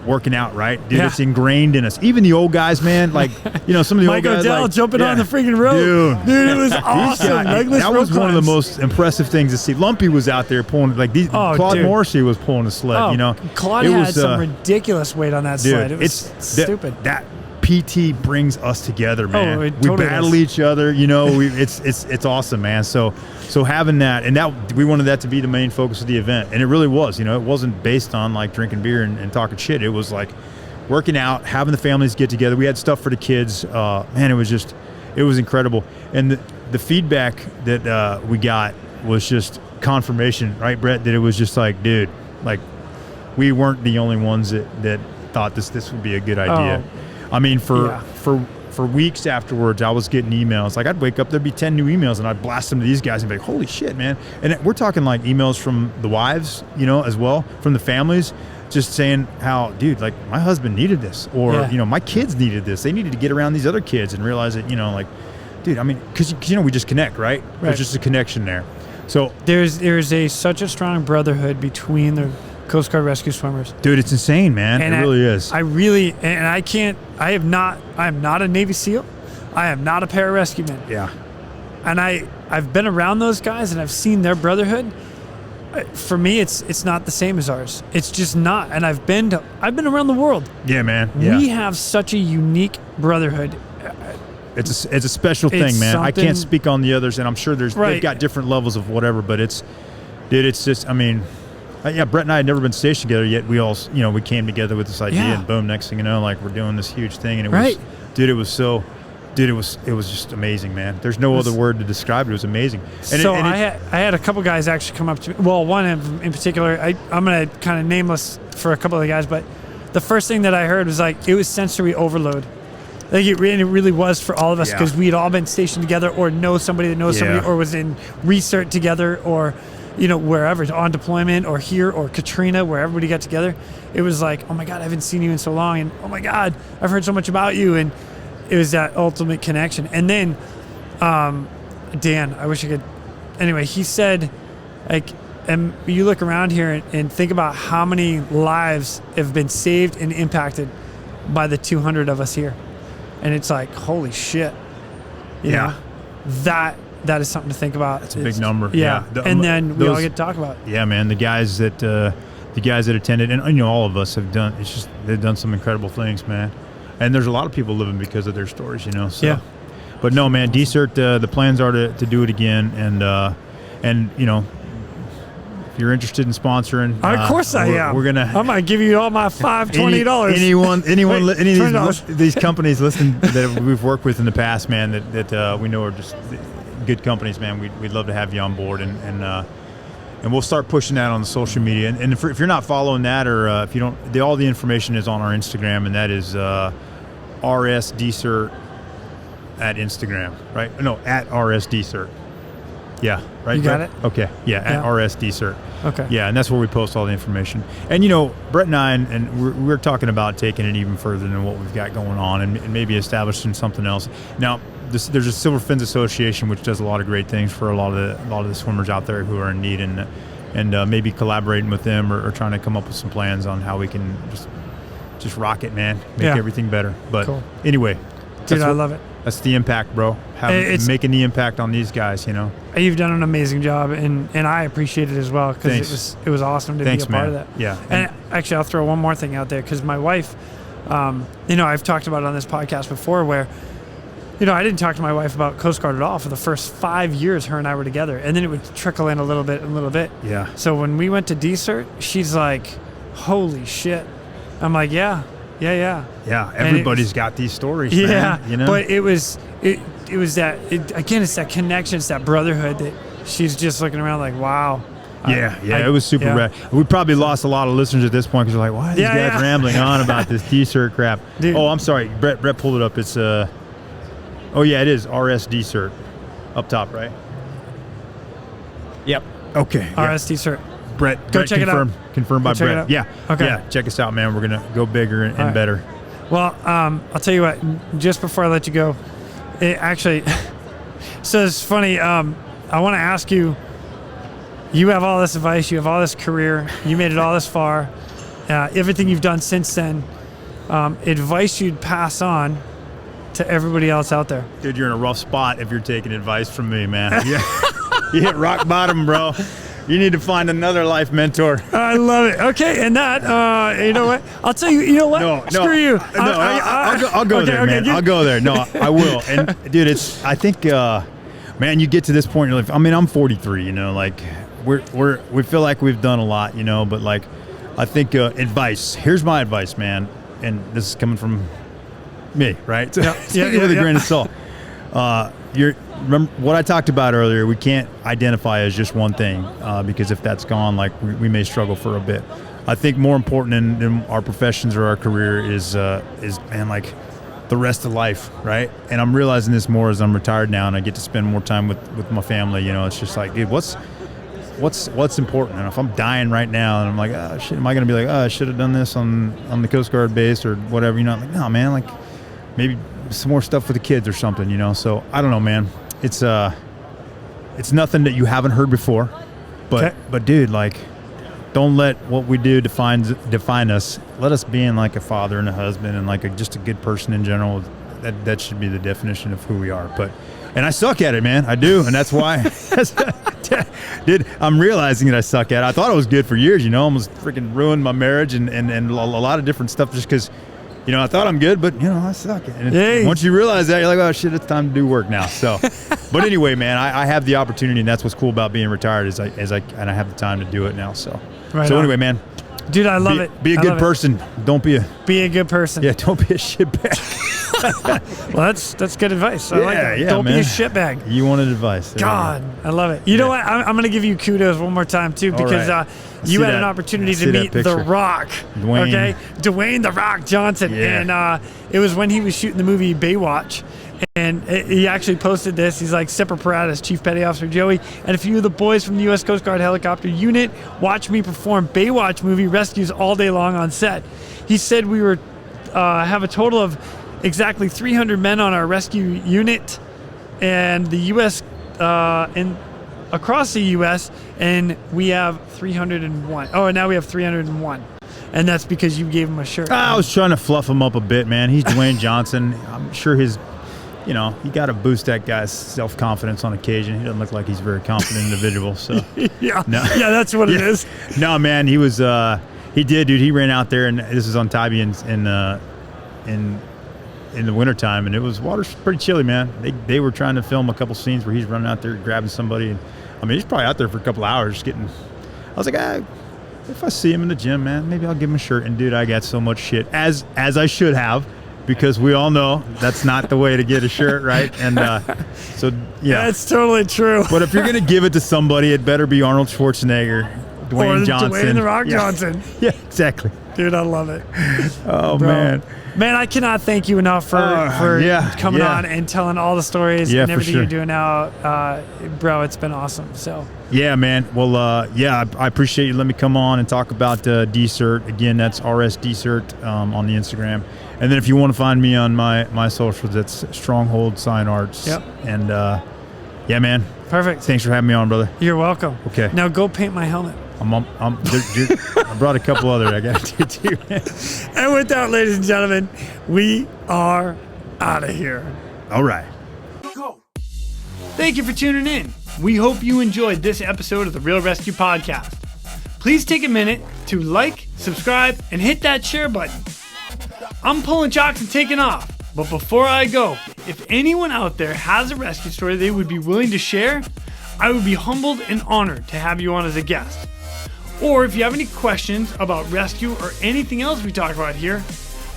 Working out, right? Dude, Yeah. It's ingrained in us. Even the old guys, man, some of the Mike old guys. Odell jumping on the freaking rope. Dude, it was awesome. That was one of the most impressive things to see. Lumpy was out there pulling, Claude dude. Morrissey was pulling a sled, Claude It had was, some ridiculous weight on that sled. It was stupid. That PT brings us together, man. it We totally battle does. each other, it's awesome, man. So having that, and that we wanted that to be the main focus of the event, and it really was. It wasn't based on drinking beer and talking shit. It was working out, having the families get together. We had stuff for the kids. Man, it was incredible. And the feedback that we got was just confirmation, right, Brett? That it was just dude, we weren't the only ones that thought this would be a good idea. I mean, for weeks afterwards, I was getting emails. I'd wake up, there'd be 10 new emails, and I'd blast them to these guys and be like, holy shit, man. And we're talking emails from the wives, as well, from the families, just saying how, dude, my husband needed this, or, my kids needed this. They needed to get around these other kids and realize that, dude, I mean, because, we just connect, right? There's just a connection there. So There's such a strong brotherhood between the Coast Guard rescue swimmers. dude, it's insane, man. And it really is. I am not a Navy SEAL. I am not a pararescueman. Yeah. And I've been around those guys and I've seen their brotherhood. For me, it's not the same as ours. It's just not. And I've been around the world. Yeah, man. Yeah. We have such a unique brotherhood. It's a special thing, man. I can't speak on the others, and I'm sure they've got different levels of whatever, but it's just, I mean, Brett and I had never been stationed together yet. We all, we came together with this idea, and boom, next thing you know, we're doing this huge thing, and it was, dude, it was just amazing, man. There's no other word to describe it. It was amazing. I had a couple guys actually come up to me. Well, one in particular, I'm going to kind of nameless for a couple of the guys, but the first thing that I heard was it was sensory overload. It really was for all of us because we had all been stationed together or know somebody that knows somebody or was in RECERT together or, wherever, on deployment or here or Katrina, where everybody got together. It was oh my God, I haven't seen you in so long. And oh my God, I've heard so much about you. And it was that ultimate connection. And then Dan, I wish I could, anyway, he said, and you look around here and think about how many lives have been saved and impacted by the 200 of us here. And it's holy shit. You know? That is something to think about. It's a big number. Yeah. And then we all get to talk about it. Yeah, man. The guys that attended, and all of us have done. It's just they've done some incredible things, man. And there's a lot of people living because of their stories, So. Yeah. But no, man. DECERT. The plans are to do it again, and if you're interested in sponsoring, of course I am. I might give you all my $20. Any of these companies listen that we've worked with in the past, man, that we know are just good companies, man. We'd love to have you on board, and we'll start pushing that on the social media. And if you're not following that, or if you don't, all the information is on our Instagram, and that is RS DECERT at Instagram, right? No, at RS DECERT. Yeah, right. You got Brett? it? Okay. Yeah, at Yeah. RS DECERT. Okay. Yeah, and that's where we post all the information. And, you know, Brett and I, and we're talking about taking it even further than what we've got going on and maybe establishing something else. Now, there's a Silver Fins Association, which does a lot of great things for a lot of the swimmers out there who are in need, and maybe collaborating with them or trying to come up with some plans on how we can just rock it, man. Make everything better. But cool. Anyway. Dude, I love it. That's the impact, bro. Making the impact on these guys, you know. You've done an amazing job, and I appreciate it as well, because it was awesome to be a part of that. Yeah. And actually, I'll throw one more thing out there, because my wife, you know, I've talked about it on this podcast before, where, you know, I didn't talk to my wife about Coast Guard at all for the first 5 years her and I were together, and then it would trickle in a little bit. Yeah. So when we went to DECERT, she's like, "Holy shit!" I'm like, "Yeah." Yeah, everybody's got these stories, yeah, man, you know? But it was that, again, it's that connection, it's that brotherhood that she's just looking around like, wow. It was super rad. We probably lost a lot of listeners at this point because they're like, why are these guys rambling on about this DECERT crap? Dude. Oh, I'm sorry. Brett pulled it up. It's, it is RS DECERT up top, right? Yep. Okay. RS DECERT. Brett, check it out. Confirmed by Brett. Yeah. Okay. Yeah. Check us out, man. We're gonna go bigger and better. Well, I'll tell you what. Just before I let you go, it actually. So it's funny. I want to ask you. You have all this advice. You have all this career. You made it all this far. Everything you've done since then. Advice you'd pass on to everybody else out there. Dude, you're in a rough spot if you're taking advice from me, man. Yeah. You hit rock bottom, bro. You need to find another life mentor. I love it. Okay, and that, you know what? I'll tell you, you know what? No, Screw you. I'll go there, man. I'll go there. No, I will. And, dude, I think, man, you get to this point in your life. I mean, I'm 43, you know, like, we feel like we've done a lot, you know, but, like, I think advice. Here's my advice, man. And this is coming from me, right? Take it with a grain of salt. Remember what I talked about earlier, we can't identify as just one thing because if that's gone, like we may struggle for a bit. I think more important in our professions or our career is man, like the rest of life, right? And I'm realizing this more as I'm retired now and I get to spend more time with my family. You know, it's just like, dude, what's important? And if I'm dying right now and I'm like, oh shit, am I going to be like, oh, I should have done this on the Coast Guard base or whatever? You know, I'm like, no, man, like maybe some more stuff with the kids or something, you know? So I don't know, man. It's nothing that you haven't heard before, but dude, like, don't let what we do define us. Let us being like a father and a husband and like just a good person in general. That should be the definition of who we are. And I suck at it, man. I do, and that's why. Dude, I'm realizing that I suck at it. I thought I was good for years, you know. Almost freaking ruined my marriage and a lot of different stuff just because. You know, I thought I'm good, but, you know, I suck. And once you realize that, you're like, oh, shit, it's time to do work now. So, but anyway, man, I have the opportunity, and that's what's cool about being retired is I have the time to do it now. So, anyway, man. Dude, I love it. Be a good person. Don't be a good person. Yeah, don't be a shitbag. Well, that's good advice. I like that. Don't be a shitbag. You wanted advice. God, I love it. You know what? I'm going to give you kudos one more time, too, because you had an opportunity to meet The Rock. Dwayne. Okay? Dwayne The Rock Johnson. Yeah. And it was when he was shooting the movie Baywatch. And he actually posted this. He's like, Semper Paratus, Chief Petty Officer Joey, and a few of the boys from the U.S. Coast Guard Helicopter Unit watched me perform Baywatch movie rescues all day long on set. He said we were have a total of exactly 300 men on our rescue unit, and the U.S. Across the U.S., and we have 301. Oh, and now we have 301. And that's because you gave him a shirt. I was trying to fluff him up a bit, man. He's Dwayne Johnson. I'm sure you got to boost that guy's self-confidence on occasion. He doesn't look like he's a very confident individual. So yeah, that's what it is. No, man, he was. He did, dude. He ran out there, and this is on Tybee in the wintertime, and water's pretty chilly, man. They were trying to film a couple scenes where he's running out there grabbing somebody. And, I mean, he's probably out there for a couple hours getting. I was like, if I see him in the gym, man, maybe I'll give him a shirt. And dude, I got so much shit as I should have. Because we all know that's not the way to get a shirt, right? And so, yeah. That's totally true. But if you're going to give it to somebody, it better be Arnold Schwarzenegger, Dwayne Johnson. Dwayne The Rock Johnson. Yeah, exactly. Dude, I love it. Oh, Bro. man. Man, I cannot thank you enough for coming on and telling all the stories and everything you're doing now. Bro, it's been awesome. So yeah, man. Well, I appreciate you letting me come on and talk about DECERT. Again, that's RS DECERT on the Instagram. And then if you want to find me on my socials, that's Stronghold Sign Arts. Yep. And yeah, man. Perfect. Thanks for having me on, brother. You're welcome. Okay. Now go paint my helmet. I brought a couple other I got to do too. And with that, ladies and gentlemen, we are out of here. All right. Go. Thank you for tuning in. We hope you enjoyed this episode of the Real ResQ Podcast. Please take a minute to like, subscribe, and hit that share button. I'm pulling chocks and taking off. But before I go, if anyone out there has a rescue story they would be willing to share, I would be humbled and honored to have you on as a guest. Or if you have any questions about rescue or anything else we talk about here,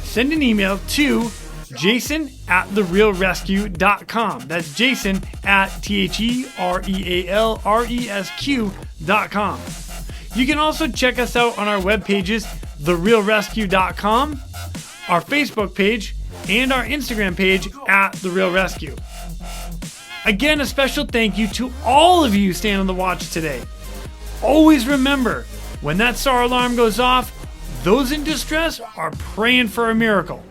send an email to jason@therealresq.com. That's Jason at TheRealResQ.com. You can also check us out on our web pages, therealresq.com, our Facebook page, and our Instagram page @TheRealResQ. Again, a special thank you to all of you staying on the watch today. Always remember, when that SAR alarm goes off, those in distress are praying for a miracle.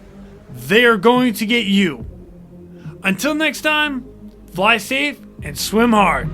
They are going to get you. Until next time, fly safe and swim hard.